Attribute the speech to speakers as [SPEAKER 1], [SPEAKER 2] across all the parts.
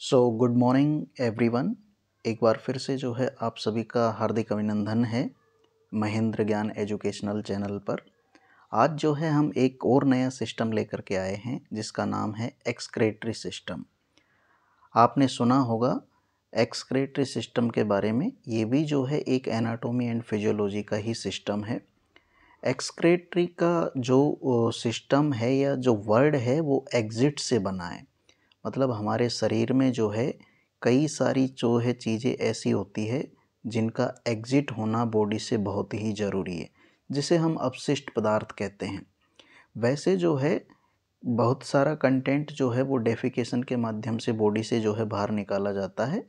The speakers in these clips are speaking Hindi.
[SPEAKER 1] Good morning everyone. एक बार फिर से जो है आप सभी का हार्दिक अभिनंदन है महेंद्र ज्ञान एजुकेशनल चैनल पर। आज जो है हम एक और नया सिस्टम लेकर के आए हैं जिसका नाम है एक्सक्रेटरी सिस्टम। आपने सुना होगा एक्सक्रेटरी सिस्टम के बारे में। ये भी जो है एक एनाटॉमी एंड फिजियोलॉजी का ही सिस्टम है। एक्सक्रेटरी का जो सिस्टम है या जो वर्ड है वो एग्जिट से बना है। मतलब हमारे शरीर में जो है कई सारी जो है चीज़ें ऐसी होती है जिनका एग्जिट होना बॉडी से बहुत ही ज़रूरी है, जिसे हम अपशिष्ट पदार्थ कहते हैं। वैसे जो है बहुत सारा कंटेंट जो है वो डेफिकेशन के माध्यम से बॉडी से जो है बाहर निकाला जाता है।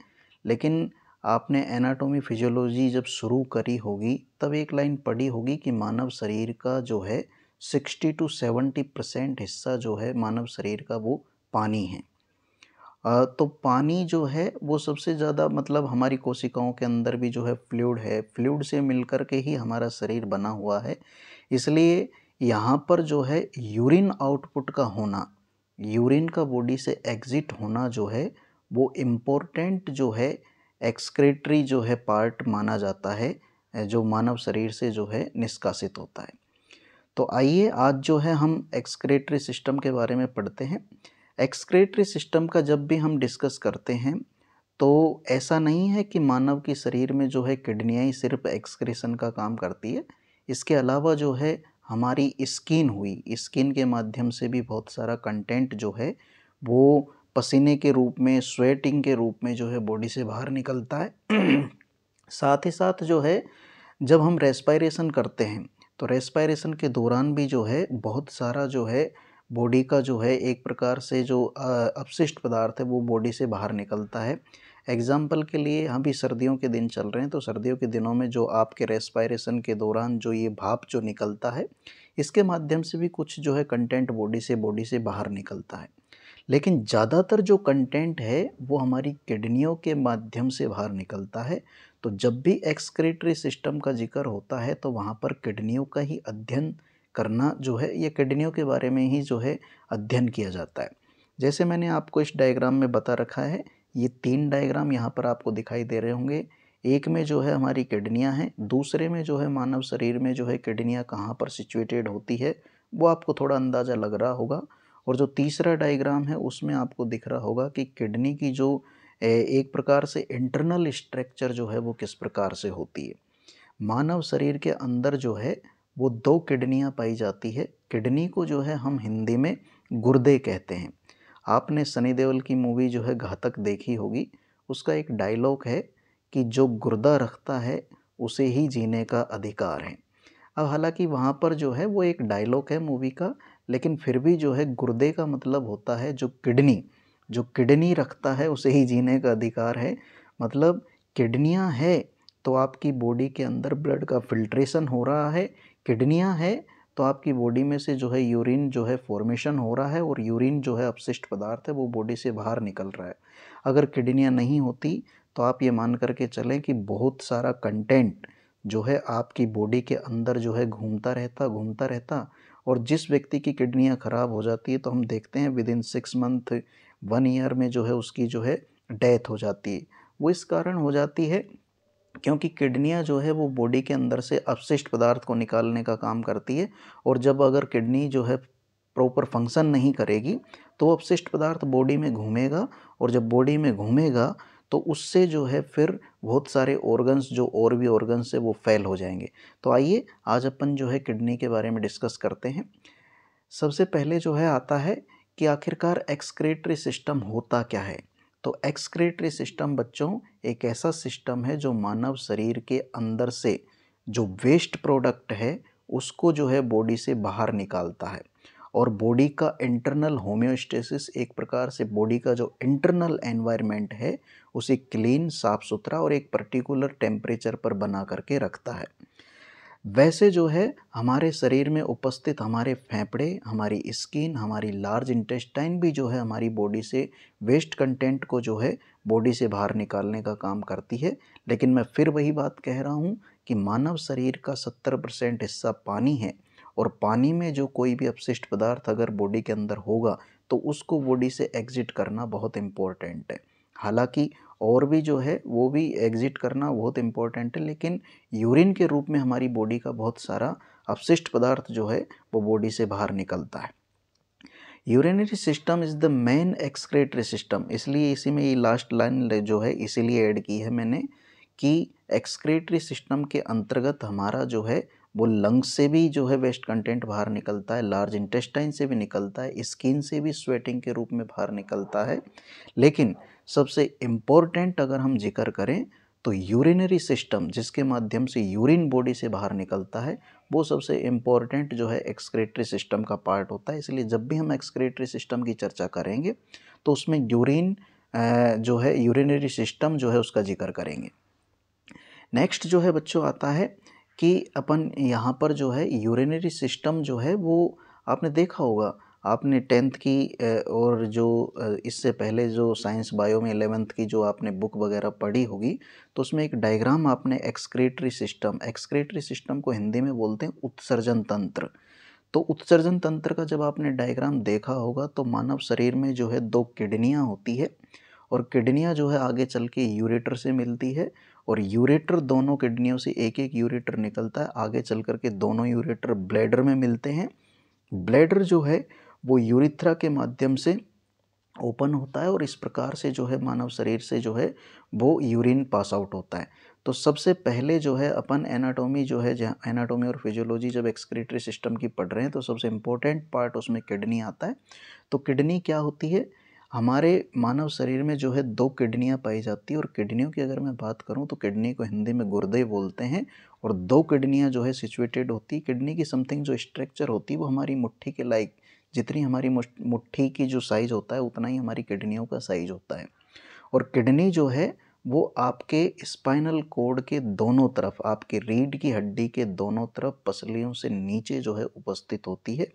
[SPEAKER 1] लेकिन आपने एनाटॉमी फिजियोलॉजी जब शुरू करी होगी तब एक लाइन पढ़ी होगी कि मानव शरीर का जो है 60 to 70% हिस्सा जो है मानव शरीर का वो पानी है। तो पानी जो है वो सबसे ज़्यादा मतलब हमारी कोशिकाओं के अंदर भी जो है फ्लूइड से मिलकर के ही हमारा शरीर बना हुआ है। इसलिए यहाँ पर जो है यूरिन आउटपुट का होना, यूरिन का बॉडी से एग्जिट होना जो है वो इम्पोर्टेंट जो है एक्सक्रेटरी जो है पार्ट माना जाता है, जो मानव शरीर से जो है निष्कासित होता है। तो आइए आज जो है हम एक्सक्रेटरी सिस्टम के बारे में पढ़ते हैं। एक्सक्रेटरी सिस्टम का जब भी हम डिस्कस करते हैं तो ऐसा नहीं है कि मानव के शरीर में जो है किडनियाँ ही सिर्फ एक्सक्रीशन का काम करती है। इसके अलावा जो है हमारी स्किन के माध्यम से भी बहुत सारा कंटेंट जो है वो पसीने के रूप में, स्वेटिंग के रूप में जो है बॉडी से बाहर निकलता है। साथ ही साथ जो है जब हम रेस्पायरेशन करते हैं तो रेस्पायरेशन के दौरान भी जो है बहुत सारा जो है बॉडी का जो है एक प्रकार से जो अपशिष्ट पदार्थ है वो बॉडी से बाहर निकलता है। एग्जाम्पल के लिए अभी सर्दियों के दिन चल रहे हैं तो सर्दियों के दिनों में जो आपके रेस्पायरेशन के दौरान जो ये भाप जो निकलता है इसके माध्यम से भी कुछ जो है कंटेंट बॉडी से बाहर निकलता है। लेकिन ज़्यादातर जो कंटेंट है वो हमारी किडनियों के माध्यम से बाहर निकलता है। तो जब भी एक्सक्रीटरी सिस्टम का जिक्र होता है तो वहाँ पर किडनियों का ही अध्ययन करना जो है, ये किडनियों के बारे में ही जो है अध्ययन किया जाता है। जैसे मैंने आपको इस डायग्राम में बता रखा है, ये 3 डायग्राम यहाँ पर आपको दिखाई दे रहे होंगे। एक में जो है हमारी किडनियाँ हैं, दूसरे में जो है मानव शरीर में जो है किडनियाँ कहाँ पर सिचुएटेड होती है वो आपको थोड़ा अंदाज़ा लग रहा होगा। और जो तीसरा डायग्राम है उसमें आपको दिख रहा होगा कि किडनी की जो एक प्रकार से इंटरनल स्ट्रक्चर जो है वो किस प्रकार से होती है। मानव शरीर के अंदर जो है वो 2 किडनियाँ पाई जाती है। किडनी को जो है हम हिंदी में गुर्दे कहते हैं। आपने सनी देओल की मूवी जो है घातक देखी होगी, उसका एक डायलॉग है कि जो गुर्दा रखता है उसे ही जीने का अधिकार है। अब हालांकि वहाँ पर जो है वो एक डायलॉग है मूवी का, लेकिन फिर भी जो है गुर्दे का मतलब होता है जो किडनी रखता है उसे ही जीने का अधिकार है। मतलब किडनियाँ है तो आपकी बॉडी के अंदर ब्लड का फिल्ट्रेशन हो रहा है, किडनियाँ है तो आपकी बॉडी में से जो है यूरिन जो है फॉर्मेशन हो रहा है और यूरिन जो है अपशिष्ट पदार्थ है वो बॉडी से बाहर निकल रहा है। अगर किडनियाँ नहीं होती तो आप ये मान करके चलें कि बहुत सारा कंटेंट जो है आपकी बॉडी के अंदर जो है घूमता रहता। और जिस व्यक्ति की किडनियाँ ख़राब हो जाती है तो हम देखते हैं विदिन 6 मंथ 1 ईयर में जो है उसकी जो है डेथ हो जाती है। वो इस कारण हो जाती है क्योंकि किडनियाँ जो है वो बॉडी के अंदर से अपशिष्ट पदार्थ को निकालने का काम करती है। और जब अगर किडनी जो है प्रॉपर फंक्शन नहीं करेगी तो अपशिष्ट पदार्थ बॉडी में घूमेगा, और जब बॉडी में घूमेगा तो उससे जो है फिर बहुत सारे ऑर्गन्स जो और भी ऑर्गन्स है वो फेल हो जाएंगे। तो आइए आज अपन जो है किडनी के बारे में डिस्कस करते हैं। सबसे पहले जो है आता है कि आखिरकार एक्सक्रीटरी सिस्टम होता क्या है। तो एक्सक्रीटरी सिस्टम बच्चों एक ऐसा सिस्टम है जो मानव शरीर के अंदर से जो वेस्ट प्रोडक्ट है उसको जो है बॉडी से बाहर निकालता है। और बॉडी का इंटरनल होम्योस्टेसिस, एक प्रकार से बॉडी का जो इंटरनल एनवायरनमेंट है उसे क्लीन, साफ सुथरा और एक पर्टिकुलर टेम्परेचर पर बना करके रखता है। वैसे जो है हमारे शरीर में उपस्थित हमारे फेफड़े, हमारी स्किन, हमारी लार्ज इंटेस्टाइन भी जो है हमारी बॉडी से वेस्ट कंटेंट को जो है बॉडी से बाहर निकालने का काम करती है। लेकिन मैं फिर वही बात कह रहा हूँ कि मानव शरीर का 70% हिस्सा पानी है, और पानी में जो कोई भी अपशिष्ट पदार्थ अगर बॉडी के अंदर होगा तो उसको बॉडी से एग्जिट करना बहुत इम्पोर्टेंट है। हालांकि और भी जो है वो भी एग्जिट करना बहुत इम्पोर्टेंट है, लेकिन यूरिन के रूप में हमारी बॉडी का बहुत सारा अपशिष्ट पदार्थ जो है वो बॉडी से बाहर निकलता है। Urinary system is the main excretory system, इसलिए इसी में ये लास्ट लाइन जो है इसीलिए ऐड की है मैंने कि एक्सक्रेटरी सिस्टम के अंतर्गत हमारा जो है वो लंग्स से भी जो है वेस्ट कंटेंट बाहर निकलता है, लार्ज इंटेस्टाइन से भी निकलता है, स्किन से भी स्वेटिंग के रूप में बाहर निकलता है। लेकिन सबसे इम्पोर्टेंट अगर हम जिक्र करें तो यूरिनरी सिस्टम, जिसके माध्यम से यूरिन बॉडी से बाहर निकलता है, वो सबसे इम्पोर्टेंट जो है एक्सक्रेटरी सिस्टम का पार्ट होता है। इसलिए जब भी हम एक्सक्रेटरी सिस्टम की चर्चा करेंगे तो उसमें यूरिन जो है यूरिनरी सिस्टम जो है उसका जिक्र करेंगे। नेक्स्ट जो है बच्चों आता है कि अपन यहाँ पर जो है यूरिनरी सिस्टम जो है वो आपने देखा होगा, आपने 10th की और जो इससे पहले जो साइंस बायो में 11th की जो आपने बुक वगैरह पढ़ी होगी, तो उसमें एक डायग्राम आपने एक्सक्रेटरी सिस्टम को हिंदी में बोलते हैं उत्सर्जन तंत्र। तो उत्सर्जन तंत्र का जब आपने डायग्राम देखा होगा तो मानव शरीर में जो है 2 किडनियाँ होती है, और किडनियाँ जो है आगे चल के यूरेटर से मिलती है, और यूरेटर दोनों किडनियों से एक एक यूरेटर निकलता है, आगे चल कर के दोनों यूरेटर ब्लैडर में मिलते हैं। ब्लैडर जो है वो यूरिथ्रा के माध्यम से ओपन होता है, और इस प्रकार से जो है मानव शरीर से जो है वो यूरिन पास आउट होता है। तो सबसे पहले जो है अपन एनाटॉमी जो है, जहाँ एनाटॉमी और फिजियोलॉजी जब एक्सक्रीटरी सिस्टम की पढ़ रहे हैं तो सबसे इम्पोर्टेंट पार्ट उसमें किडनी आता है। तो किडनी क्या होती है, हमारे मानव शरीर में जो है 2 किडनियाँ पाई जाती है, और किडनियों की अगर मैं बात करूँ तो किडनी को हिंदी में गुर्दे बोलते हैं, और 2 किडनियाँ जो है सिचुएटेड होती है। किडनी की समथिंग जो स्ट्रक्चर होती है वो हमारी मुट्ठी के लाइक, जितनी हमारी मुट्ठी की जो साइज़ होता है उतना ही हमारी किडनियों का साइज़ होता है। और किडनी जो है वो आपके स्पाइनल कॉर्ड के दोनों तरफ, आपके रीढ़ की हड्डी के दोनों तरफ पसलियों से नीचे जो है उपस्थित होती है।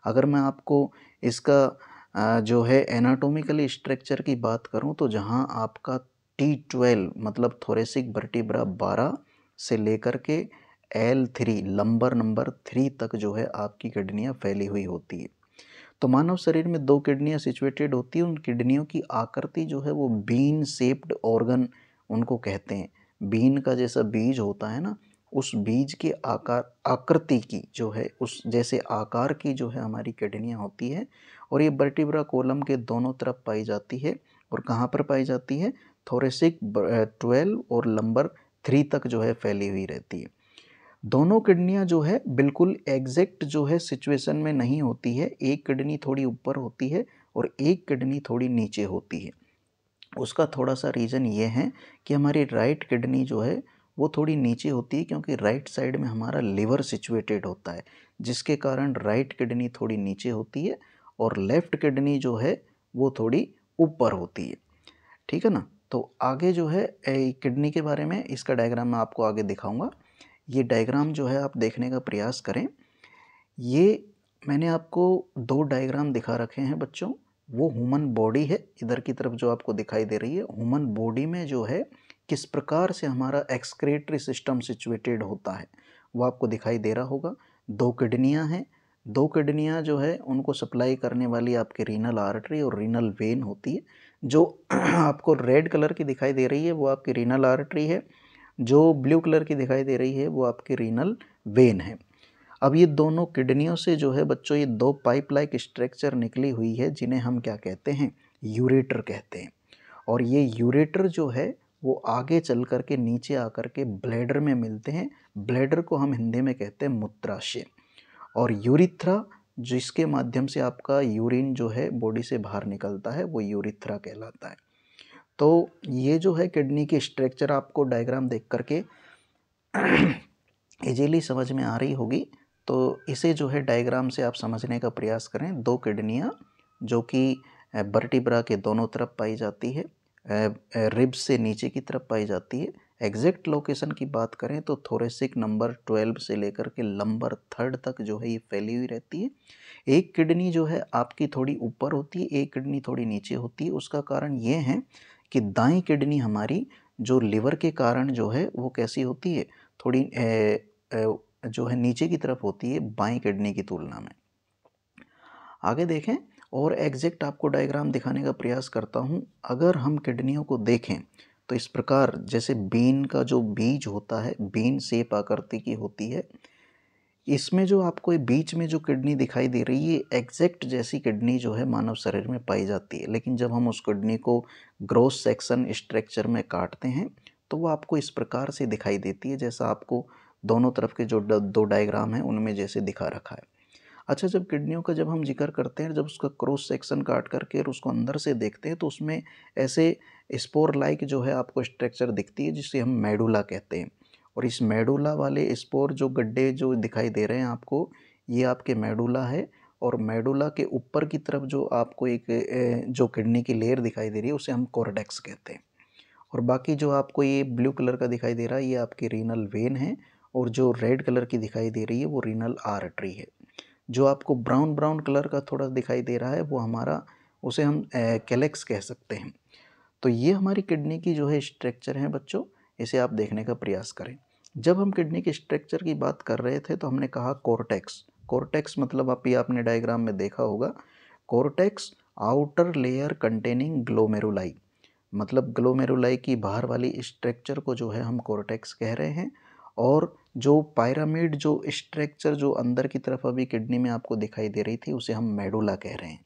[SPEAKER 1] अगर मैं आपको इसका जो है एनाटॉमिकली स्ट्रक्चर की बात करूं तो जहां आपका T12 मतलब थोरेसिक वर्टिब्रा 12 से लेकर के L3 लंबर नंबर 3 तक जो है आपकी किडनियां फैली हुई होती है। तो मानव शरीर में 2 किडनियां सिचुएटेड होती है। उन किडनियों की आकृति जो है वो बीन शेप्ड ऑर्गन उनको कहते हैं। बीन का जैसा बीज होता है ना, उस बीज के आकार आकृति की जो है उस जैसे आकार की जो है हमारी किडनियां होती है, और ये वर्टिब्रा कॉलम के दोनों तरफ पाई जाती है। और कहाँ पर पाई जाती है, थोरेसिक 12 और लंबर 3 तक जो है फैली हुई रहती है। दोनों किडनियां जो है बिल्कुल एग्जैक्ट जो है सिचुएशन में नहीं होती है, एक किडनी थोड़ी ऊपर होती है और एक किडनी थोड़ी नीचे होती है। उसका थोड़ा सा रीज़न ये है कि हमारी राइट किडनी जो है वो थोड़ी नीचे होती है, क्योंकि राइट साइड में हमारा लिवर सिचुएटेड होता है, जिसके कारण राइट किडनी थोड़ी नीचे होती है और लेफ्ट किडनी जो है वो थोड़ी ऊपर होती है। ठीक है ना। तो आगे जो है किडनी के बारे में इसका डायग्राम मैं आपको आगे दिखाऊंगा। ये डायग्राम जो है आप देखने का प्रयास करें। ये मैंने आपको 2 डायग्राम दिखा रखे हैं बच्चों। वो ह्यूमन बॉडी है, इधर की तरफ जो आपको दिखाई दे रही है, ह्यूमन बॉडी में जो है किस प्रकार से हमारा एक्सक्रीटरी सिस्टम सिचुएटेड होता है वो आपको दिखाई दे रहा होगा। 2 किडनियां हैं, 2 किडनियां जो है उनको सप्लाई करने वाली आपकी रीनल आर्टरी और रीनल वेन होती है। जो आपको रेड कलर की दिखाई दे रही है वो आपकी रीनल आर्टरी है, जो ब्लू कलर की दिखाई दे रही है वो आपकी रीनल वेन है। अब ये दोनों किडनियों से जो है बच्चों ये 2 पाइप लाइक स्ट्रक्चर निकली हुई है, जिन्हें हम क्या कहते हैं, यूरेटर कहते हैं। और ये यूरेटर जो है वो आगे चल कर के नीचे आकर के ब्लैडर में मिलते हैं। ब्लैडर को हम हिंदी में कहते हैं मूत्राशय। और यूरिथ्रा जिसके माध्यम से आपका यूरिन जो है बॉडी से बाहर निकलता है वो यूरिथ्रा कहलाता है। तो ये जो है किडनी की स्ट्रक्चर आपको डायग्राम देख करके इजीली समझ में आ रही होगी। तो इसे जो है डायग्राम से आप समझने का प्रयास करें। 2 किडनियाँ जो कि वर्टिब्रा के दोनों तरफ पाई जाती है, रिब्स से नीचे की तरफ पाई जाती है। एग्जैक्ट लोकेशन की बात करें तो थोरेसिक नंबर 12 से लेकर के लंबर 3 तक जो है ये फैली हुई रहती है। एक किडनी जो है आपकी थोड़ी ऊपर होती है, एक किडनी थोड़ी नीचे होती है। उसका कारण ये है कि दाईं किडनी हमारी जो लिवर के कारण जो है वो कैसी होती है, थोड़ी जो है नीचे की तरफ होती है बाईं किडनी की तुलना में। आगे देखें, और एग्जैक्ट आपको डायग्राम दिखाने का प्रयास करता हूँ। अगर हम किडनियों को देखें तो इस प्रकार जैसे बीन का जो बीज होता है, बीन शेप आकृति की होती है, इसमें जो आपको ये बीच में जो किडनी दिखाई दे रही है, एग्जैक्ट जैसी किडनी जो है मानव शरीर में पाई जाती है। लेकिन जब हम उस किडनी को ग्रोस सेक्शन स्ट्रक्चर में काटते हैं तो वो आपको इस प्रकार से दिखाई देती है, जैसा आपको दोनों तरफ के जो दो डायग्राम हैं उनमें जैसे दिखा रखा है। अच्छा, जब किडनियों का जब हम जिक्र करते हैं, जब उसका क्रॉस सेक्शन काट करके और उसको अंदर से देखते हैं तो उसमें ऐसे स्पोर लाइक जो है आपको स्ट्रक्चर दिखती है, जिसे हम मेडुला कहते हैं। और इस मेडुला वाले स्पोर जो गड्ढे जो दिखाई दे रहे हैं आपको, ये आपके मेडुला है। और मेडुला के ऊपर की तरफ जो आपको एक जो किडनी की लेयर दिखाई दे रही है उसे हम कॉर्डेक्स कहते हैं। और बाकी जो आपको ये ब्लू कलर का दिखाई दे रहा है ये आपकी रीनल वेन है, और जो रेड कलर की दिखाई दे रही है वो रीनल आर्टरी है। जो आपको ब्राउन ब्राउन कलर का थोड़ा दिखाई दे रहा है वो हमारा, उसे हम कैलेक्स कह सकते हैं। तो ये हमारी किडनी की जो है स्ट्रक्चर है बच्चों, इसे आप देखने का प्रयास करें। जब हम किडनी के स्ट्रक्चर की बात कर रहे थे तो हमने कहा कॉर्टेक्स। कॉर्टेक्स मतलब आपने डायग्राम में देखा होगा, cortex outer layer containing glomeruli, मतलब ग्लोमेरुलाई की बाहर वाली स्ट्रक्चर को जो है हम कॉर्टेक्स कह रहे हैं। और जो पायरामिड जो स्ट्रक्चर जो अंदर की तरफ अभी किडनी में आपको दिखाई दे रही थी उसे हम मेडुला कह रहे हैं।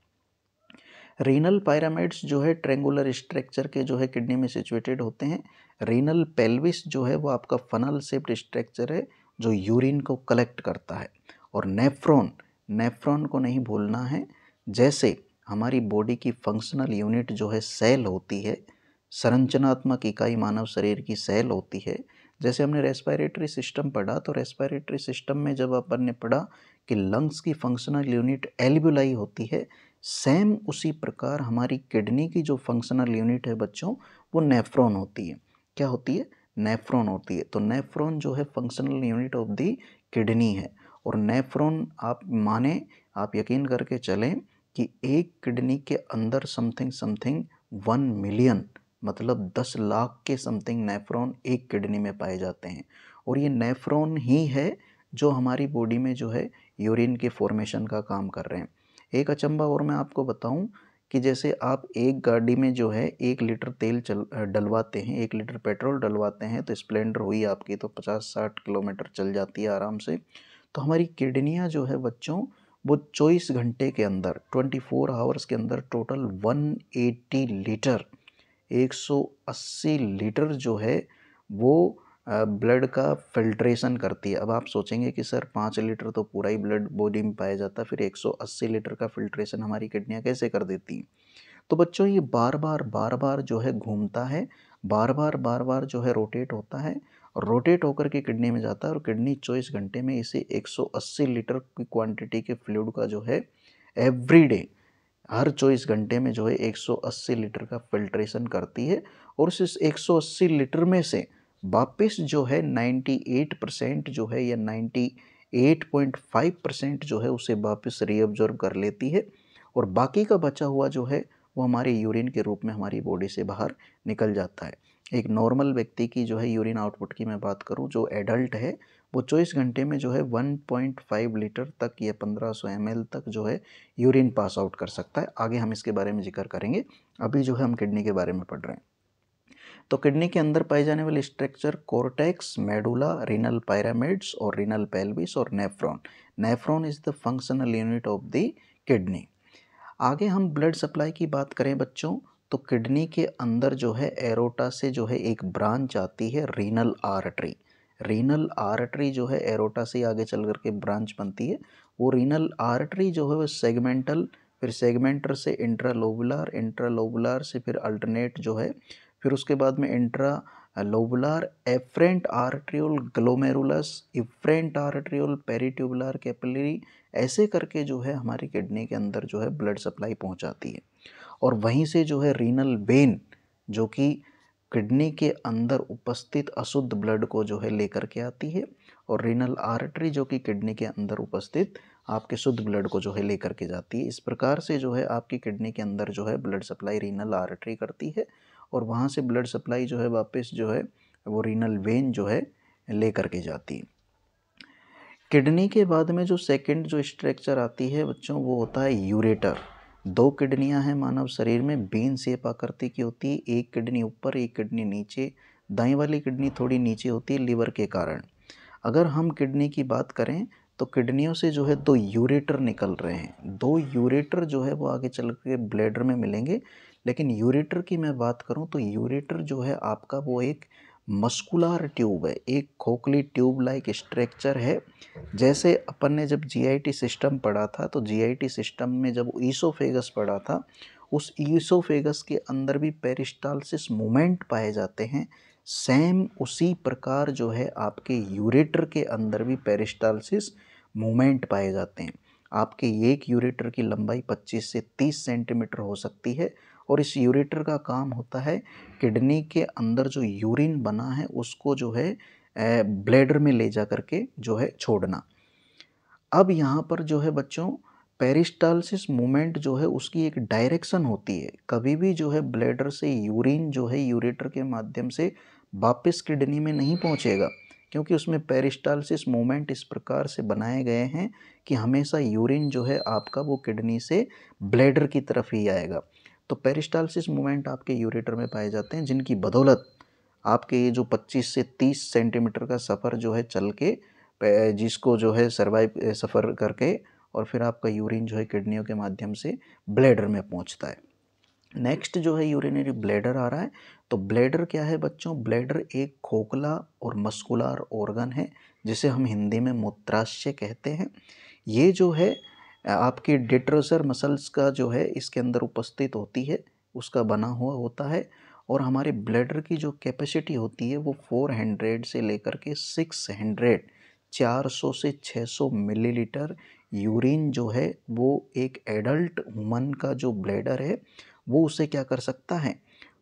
[SPEAKER 1] रीनल पायरामिड्स जो है ट्रेंगुलर स्ट्रक्चर के जो है किडनी में सिचुएटेड होते हैं। रीनल पेल्विस जो है वो आपका फनल शेप्ड स्ट्रक्चर है जो यूरिन को कलेक्ट करता है। और नेफ्रॉन, नेफ्रॉन को नहीं भूलना है। जैसे हमारी बॉडी की फंक्शनल यूनिट जो है सेल होती है, संरचनात्मक इकाई मानव शरीर की सेल होती है। जैसे हमने रेस्पिरेटरी सिस्टम पढ़ा, तो रेस्पिरेटरी सिस्टम में जब अपन ने पढ़ा कि लंग्स की फंक्शनल यूनिट एल्वियोलाई होती है, सेम उसी प्रकार हमारी किडनी की जो फंक्शनल यूनिट है बच्चों, वो नेफ्रॉन होती है। क्या होती है? नेफ्रॉन होती है। तो नेफ्रॉन जो है functional unit of the kidney है। और नेफ्रॉन आप माने, आप यकीन करके चलें कि एक किडनी के अंदर समथिंग समथिंग 1 मिलियन, मतलब 10 लाख के समथिंग नेफ्रॉन एक किडनी में पाए जाते हैं। और ये नेफ्रॉन ही है जो हमारी बॉडी में जो है यूरिन के फॉर्मेशन का काम कर रहे हैं। एक अचंबा और मैं आपको बताऊं कि जैसे आप एक गाड़ी में जो है 1 लीटर तेल डलवाते हैं, 1 लीटर पेट्रोल डलवाते हैं, तो स्प्लेंडर हुई आपकी तो 50-60 किलोमीटर चल जाती है आराम से। तो हमारी किडनियां जो है बच्चों, वो 24 घंटे के अंदर, 24 आवर्स के अंदर टोटल 180 लीटर, 180 लीटर जो है वो ब्लड का फिल्ट्रेशन करती है। अब आप सोचेंगे कि सर 5 लीटर तो पूरा ही ब्लड बॉडी में पाया जाता है, फिर 180 लीटर का फिल्ट्रेशन हमारी किडनियाँ कैसे कर देती हैं? तो बच्चों ये बार बार जो है घूमता है, बार बार जो है रोटेट होता है, और रोटेट होकर के किडनी में जाता है। और किडनी 24 घंटे में इसे 180 लीटर की क्वांटिटी के फ्लूइड का जो है एवरी डे, हर 24 घंटे में जो है 180 लीटर का फिल्ट्रेशन करती है। और इस 180 लीटर में से वापस जो है 98% जो है, या 98.5% जो है उसे वापस रीअब्जॉर्ब कर लेती है। और बाकी का बचा हुआ जो है वो हमारे यूरिन के रूप में हमारी बॉडी से बाहर निकल जाता है। एक नॉर्मल व्यक्ति की जो है यूरिन आउटपुट की मैं बात करूं, जो एडल्ट है, वो 24 घंटे में जो है 1.5 लीटर तक या 1500 ml तक जो है यूरिन पास आउट कर सकता है। आगे हम इसके बारे में जिक्र करेंगे, अभी जो है हम किडनी के बारे में पढ़ रहे हैं। तो किडनी के अंदर पाए जाने वाले structure cortex, medulla, renal pyramids और रीनल पेल्विस और nephron. Nephron is the functional unit of the kidney. आगे हम ब्लड सप्लाई की बात करें बच्चों, तो किडनी के अंदर जो है एरोटा से जो है एक ब्रांच आती है रीनल आर्टरी। रीनल आर्टरी जो है एरोटा से आगे चल करके ब्रांच बनती है। वो रीनल आर्टरी जो है वो सेगमेंटल, फिर सेगमेंटर से इंट्रालोबुलर, इंट्रालोबुलर से फिर अल्टरनेट जो है, फिर उसके बाद में intra lobular, afferent arteriole glomerulus, efferent arteriole peritubular capillary, ऐसे करके जो है हमारी किडनी के अंदर जो है ब्लड सप्लाई पहुंचाती है। और वहीं से जो है रीनल वेन, जो कि किडनी के अंदर उपस्थित अशुद्ध ब्लड को जो है लेकर के आती है, और रीनल आर्टरी जो कि किडनी के अंदर उपस्थित आपके शुद्ध ब्लड को जो है लेकर के जाती है। इस प्रकार से जो है आपकी किडनी के अंदर जो है ब्लड सप्लाई रीनल आर्टरी करती है, और वहाँ से ब्लड सप्लाई जो है वापस जो है वो रीनल वेन जो है लेकर के जाती है। किडनी के बाद में जो सेकंड जो स्ट्रक्चर आती है बच्चों, वो होता है यूरेटर। 2 किडनियां हैं मानव शरीर में, बीन शेप आकृति की होती है, एक किडनी ऊपर एक किडनी नीचे, दाईं वाली किडनी थोड़ी नीचे होती है लीवर के कारण। अगर हम किडनी की बात करें तो किडनियों से जो है 2 यूरेटर निकल रहे हैं, 2 यूरेटर जो है वो आगे चल के ब्लैडर में मिलेंगे। लेकिन यूरेटर की मैं बात करूं तो यूरेटर जो है आपका वो एक मस्कुलर ट्यूब है, एक खोखली ट्यूब लाइक स्ट्रक्चर है। जैसे अपन ने जब जीआईटी सिस्टम पढ़ा था तो जीआईटी सिस्टम में जब ईसोफेगस पढ़ा था, उस ईसोफेगस के अंदर भी पेरिस्टालसिस मूवमेंट पाए जाते हैं। सेम उसी प्रकार जो है आपके यूरेटर के अंदर भी पेरिस्टालसिस मूवमेंट पाए जाते हैं। आपके एक यूरेटर की लंबाई 25 से 30 सेंटीमीटर हो सकती है और इस यूरेटर का काम होता है किडनी के अंदर जो यूरिन बना है उसको जो है ब्लैडर में ले जा करके जो है छोड़ना। अब यहाँ पर जो है बच्चों पेरिस्टालसिस मूवमेंट जो है उसकी एक डायरेक्शन होती है। कभी भी जो है ब्लैडर से यूरिन जो है यूरेटर के माध्यम से वापस किडनी में नहीं पहुँचेगा, क्योंकि उसमें पेरिस्टालसिस मूवमेंट इस प्रकार से बनाए गए हैं कि हमेशा यूरिन जो है आपका वो किडनी से ब्लैडर की तरफ ही आएगा। तो पेरिस्टालसिस मूवमेंट आपके यूरेटर में पाए जाते हैं, जिनकी बदौलत आपके ये जो 25 से 30 सेंटीमीटर का सफ़र जो है चल के जिसको जो है सफ़र करके और फिर आपका यूरिन जो है किडनियों के माध्यम से ब्लैडर में पहुंचता है। नेक्स्ट जो है यूरिनरी ब्लैडर आ रहा है। तो ब्लैडर क्या है बच्चों? ब्लैडर एक खोखला और मस्कुलर ऑर्गन है जिसे हम हिंदी में मूत्राशय कहते हैं। ये जो है आपकी डिट्रोसर मसल्स का जो है इसके अंदर उपस्थित होती है, उसका बना हुआ होता है। और हमारे ब्लैडर की जो कैपेसिटी होती है वो 400 से लेकर के 600 400 से 600 मिलीलीटर यूरिन जो है वो एक एडल्ट ह्यूमन का जो ब्लैडर है वो उसे क्या कर सकता है,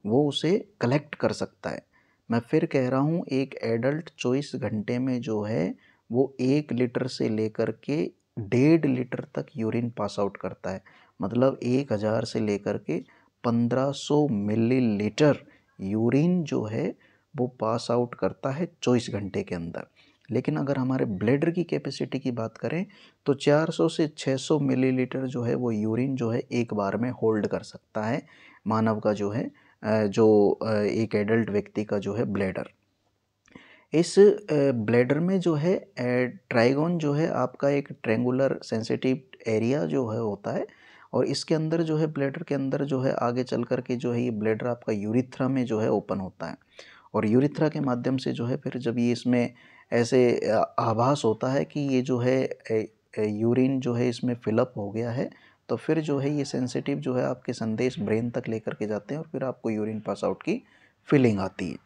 [SPEAKER 1] वो उसे कलेक्ट कर सकता है। मैं फिर कह रहा हूँ, एक एडल्ट 24 घंटे में जो है वो 1 लीटर से लेकर के 1.5 लीटर तक यूरिन पास आउट करता है। मतलब 1000 से लेकर के 1500 मिलीलीटर यूरिन जो है वो पास आउट करता है 24 घंटे के अंदर। लेकिन अगर हमारे ब्लैडर की कैपेसिटी की बात करें तो 400 से 600 मिलीलीटर जो है वो यूरिन जो है एक बार में होल्ड कर सकता है मानव का जो है एक एडल्ट व्यक्ति का जो है ब्लैडर। इस ब्लैडर में जो है ट्राइगोन जो है आपका एक ट्रेंगुलर सेंसिटिव एरिया जो है होता है। और इसके अंदर जो है ब्लैडर के अंदर जो है आगे चल कर के जो है ये ब्लैडर आपका यूरिथ्रा में जो है ओपन होता है। और यूरिथ्रा के माध्यम से जो है फिर जब ये इसमें ऐसे आभास होता है कि ये जो है यूरिन जो है इसमें फिलअप हो गया है, तो फिर जो है ये सेंसिटिव जो है आपके संदेश ब्रेन तक लेकर के जाते हैं और फिर आपको यूरिन पास आउट की फीलिंग आती है।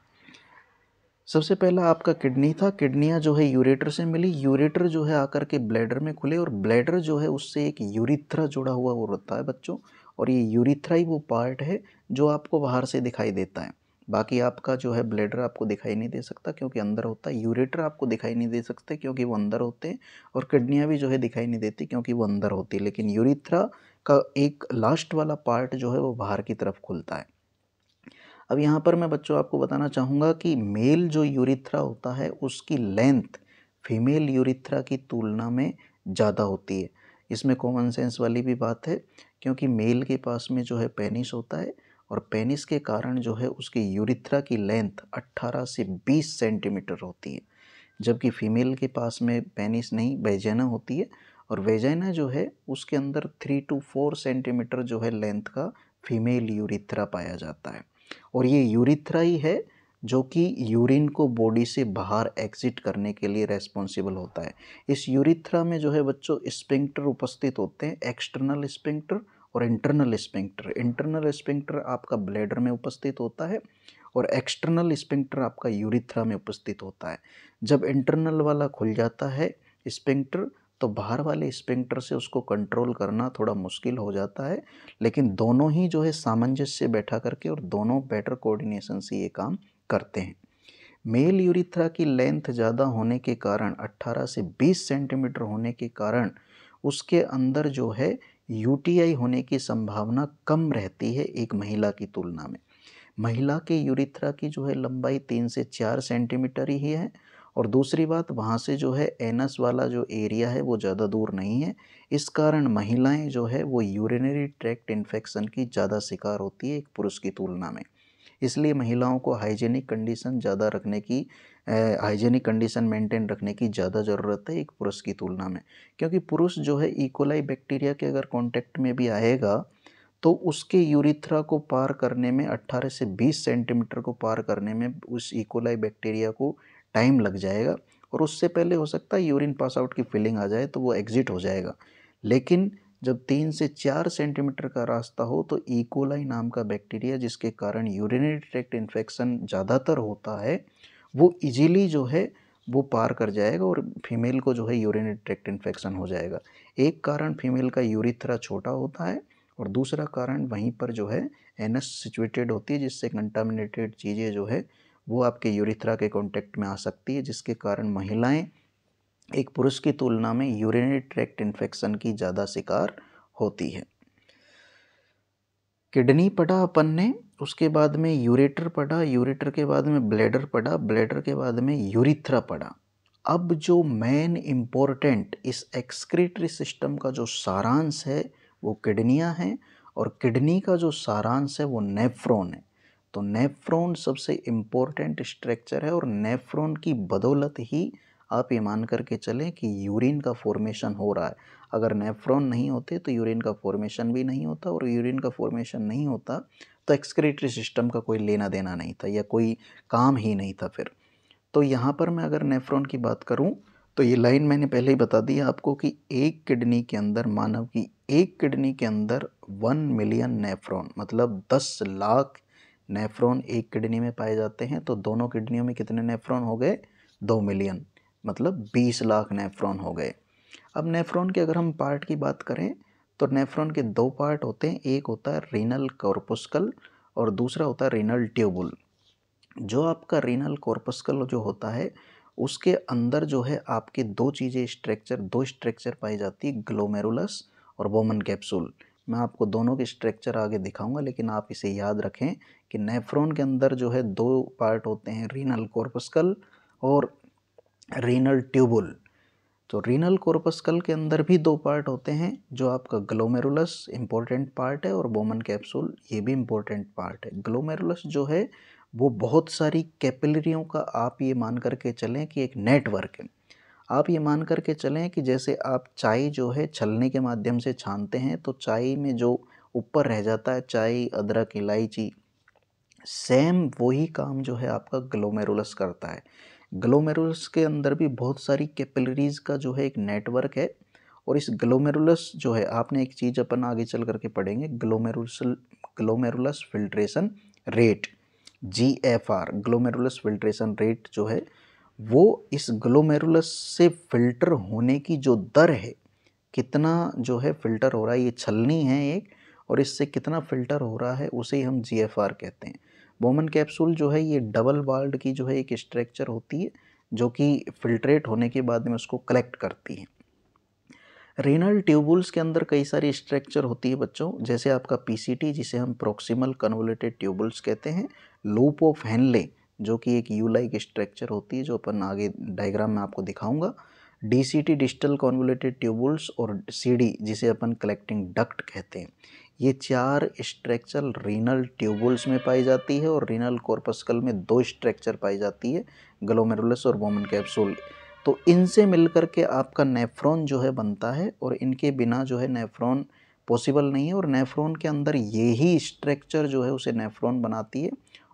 [SPEAKER 1] सबसे पहला आपका किडनी था, किडनियाँ जो है यूरेटर से मिली, यूरेटर जो है आकर के ब्लैडर में खुले और ब्लैडर जो है उससे एक यूरिथ्रा जुड़ा हुआ वो होता है बच्चों। और ये यूरिथ्रा ही वो पार्ट है जो आपको बाहर से दिखाई देता है। बाकी आपका जो है ब्लैडर आपको दिखाई नहीं दे सकता क्योंकि अंदर होता है, यूरेटर आपको दिखाई नहीं दे सकते क्योंकि वो अंदर होते हैं, और किडनियाँ भी जो है दिखाई नहीं देती क्योंकि वो अंदर होती है। लेकिन यूरिथ्रा का एक लास्ट वाला पार्ट जो है वो बाहर की तरफ खुलता है। अब यहाँ पर मैं बच्चों आपको बताना चाहूँगा कि मेल जो यूरिथ्रा होता है उसकी लेंथ फीमेल यूरिथ्रा की तुलना में ज़्यादा होती है। इसमें कॉमन सेंस वाली भी बात है क्योंकि मेल के पास में जो है पेनिस होता है और पेनिस के कारण जो है उसकी यूरिथ्रा की लेंथ 18 से 20 सेंटीमीटर होती है, जबकि फीमेल के पास में पेनिस नहीं वेजाइना होती है। और वेजाइना जो है उसके अंदर 3 to 4 सेंटीमीटर जो है लेंथ का फीमेल यूरिथ्रा पाया जाता है। और ये यूरिथ्रा ही है जो कि यूरिन को बॉडी से बाहर एग्जिट करने के लिए रेस्पॉन्सिबल होता है। इस यूरिथ्रा में जो है बच्चों स्पिंक्टर उपस्थित होते हैं, एक्सटर्नल स्पिंक्टर और इंटरनल स्पिंक्टर। इंटरनल स्पिंक्टर आपका ब्लैडर में उपस्थित होता है और एक्सटर्नल स्पिंक्टर आपका यूरिथ्रा में उपस्थित होता है। जब इंटरनल वाला खुल जाता है स्पिंक्टर तो बाहर वाले स्पिंक्टर से उसको कंट्रोल करना थोड़ा मुश्किल हो जाता है, लेकिन दोनों ही जो है सामंजस्य बैठा करके और दोनों बेटर कोऑर्डिनेशन से ये काम करते हैं। मेल यूरिथ्रा की लेंथ ज़्यादा होने के कारण 18 से 20 सेंटीमीटर होने के कारण उसके अंदर जो है यूटीआई होने की संभावना कम रहती है एक महिला की तुलना में। महिला के यूरिथ्रा की जो है लंबाई 3 से 4 सेंटीमीटर ही है और दूसरी बात वहाँ से जो है एनस वाला जो एरिया है वो ज़्यादा दूर नहीं है। इस कारण महिलाएं जो है वो यूरिनरी ट्रैक्ट इन्फेक्शन की ज़्यादा शिकार होती है एक पुरुष की तुलना में। इसलिए महिलाओं को हाइजीनिक कंडीशन ज़्यादा रखने की हाइजीनिक कंडीशन मेंटेन रखने की ज़्यादा ज़रूरत है एक पुरुष की तुलना में, क्योंकि पुरुष जो है इकोलाई बैक्टीरिया के अगर कांटेक्ट में भी आएगा तो उसके यूरिथ्रा को पार करने में 18 से 20 सेंटीमीटर को पार करने में उस इकोलाई बैक्टीरिया को टाइम लग जाएगा, और उससे पहले हो सकता है यूरिन पास आउट की फीलिंग आ जाए तो वो एग्जिट हो जाएगा। लेकिन जब 3 से 4 सेंटीमीटर का रास्ता हो तो इकोलाई नाम का बैक्टीरिया, जिसके कारण यूरिनरी ट्रैक्ट इन्फेक्शन ज़्यादातर होता है, वो इजीली जो है वो पार कर जाएगा और फीमेल को जो है यूरिनरी ट्रैक्ट इन्फेक्शन हो जाएगा। एक कारण फीमेल का यूरिथ्रा छोटा होता है और दूसरा कारण वहीं पर जो है एनस सिचुएटेड होती है, जिससे कंटामिनेटेड चीज़ें जो है वो आपके यूरिथ्रा के कांटेक्ट में आ सकती है, जिसके कारण महिलाएं एक पुरुष की तुलना में यूरिनरी ट्रैक्ट इन्फेक्शन की ज़्यादा शिकार होती है। किडनी पढ़ा अपन ने, उसके बाद में यूरेटर पढ़ा, यूरेटर के बाद में ब्लैडर पढ़ा, ब्लैडर के बाद में यूरिथ्रा पढ़ा। अब जो मेन इम्पोर्टेंट इस एक्सक्रीटरी सिस्टम का जो सारांश है वो किडनियाँ हैं, और किडनी का जो सारांश है वो नेफ्रॉन है। तो नेफ्रॉन सबसे इम्पोर्टेंट स्ट्रक्चर है, और नेफ्रॉन की बदौलत ही आप ये मान करके चलें कि यूरिन का फॉर्मेशन हो रहा है। अगर नेफ्रॉन नहीं होते तो यूरिन का फॉर्मेशन भी नहीं होता, और यूरिन का फॉर्मेशन नहीं होता तो एक्सक्रीटरी सिस्टम का कोई लेना देना नहीं था या कोई काम ही नहीं था फिर। तो यहाँ पर मैं अगर नेफ्रॉन की बात करूँ तो ये लाइन मैंने पहले ही बता दी आपको कि एक किडनी के अंदर, मानव की एक किडनी के अंदर 1 मिलियन नेफ्रॉन, मतलब 10 लाख नेफ्रॉन एक किडनी में पाए जाते हैं। तो दोनों किडनियों में कितने नेफ्रॉन हो गए? 2 मिलियन, मतलब 20 लाख नेफ्रॉन हो गए। अब नेफ्रॉन के अगर हम पार्ट की बात करें तो नेफ्रॉन के 2 पार्ट होते हैं, एक होता है रीनल कॉर्पस्कल और दूसरा होता है रीनल ट्यूबुल। जो आपका रीनल कॉर्पस्कल जो होता है उसके अंदर जो है आपके दो स्ट्रक्चर पाई जाती है, ग्लोमेरुलस और बोमन कैप्सूल। मैं आपको दोनों के स्ट्रक्चर आगे दिखाऊंगा, लेकिन आप इसे याद रखें कि नेफ्रॉन के अंदर जो है 2 पार्ट होते हैं, रीनल कॉर्पस्कल और रीनल ट्यूबुल। तो रीनल कॉर्पस्कल के अंदर भी 2 पार्ट होते हैं, जो आपका ग्लोमेरुलस इम्पोर्टेंट पार्ट है और बोमन कैप्सूल ये भी इम्पोर्टेंट पार्ट है। ग्लोमेरुलस जो है वो बहुत सारी कैपिलरियों का आप ये मान करके चलें कि एक नेटवर्क है। आप ये मान करके चलें कि जैसे आप चाय जो है छलनी के माध्यम से छानते हैं तो चाय में जो ऊपर रह जाता है, चाय, अदरक, इलायची, सेम वही काम जो है आपका ग्लोमेरुलस करता है। ग्लोमेरुलस के अंदर भी बहुत सारी कैपिलरीज का जो है एक नेटवर्क है, और इस ग्लोमेरुलस जो है, आपने एक चीज़ अपन आगे चल करके पढ़ेंगे, glomerulus filtration rate, GFR, glomerulus filtration rate जो है वो इस ग्लोमेरुलस से फिल्टर होने की जो दर है, कितना जो है फिल्टर हो रहा है, ये छलनी है एक, और इससे कितना फिल्टर हो रहा है उसे ही हम GFR कहते हैं। बोमन कैप्सूल जो है ये डबल वॉल्ड की जो है एक स्ट्रक्चर होती है जो कि फिल्ट्रेट होने के बाद में उसको कलेक्ट करती है। रीनल ट्यूबुल्स के अंदर कई सारी स्ट्रक्चर होती है बच्चों, जैसे आपका PCT जिसे हम प्रोक्सिमल कन्वोल्यूटेड ट्यूबुल्स कहते हैं, लूप ऑफ हेनले जो कि एक यू लाइक स्ट्रक्चर होती है जो अपन आगे डायग्राम में आपको दिखाऊंगा, DCT डिस्टल कन्वोल्यूटेड ट्यूबुल्स, और CD जिसे अपन कलेक्टिंग डक्ट कहते हैं। ये 4 स्ट्रक्चर रीनल ट्यूबुल्स में पाई जाती है, और रीनल कॉर्पस्कल में 2 स्ट्रक्चर पाई जाती है, ग्लोमेरुलस और बोमन कैप्सूल। तो इनसे मिलकर के आपका नेफ्रॉन जो है बनता है, और इनके बिना जो है नेफ्रॉन पॉसिबल नहीं है, और नेफ्रॉन के अंदर यही स्ट्रक्चर जो है उसे नेफ्रॉन बनाती है,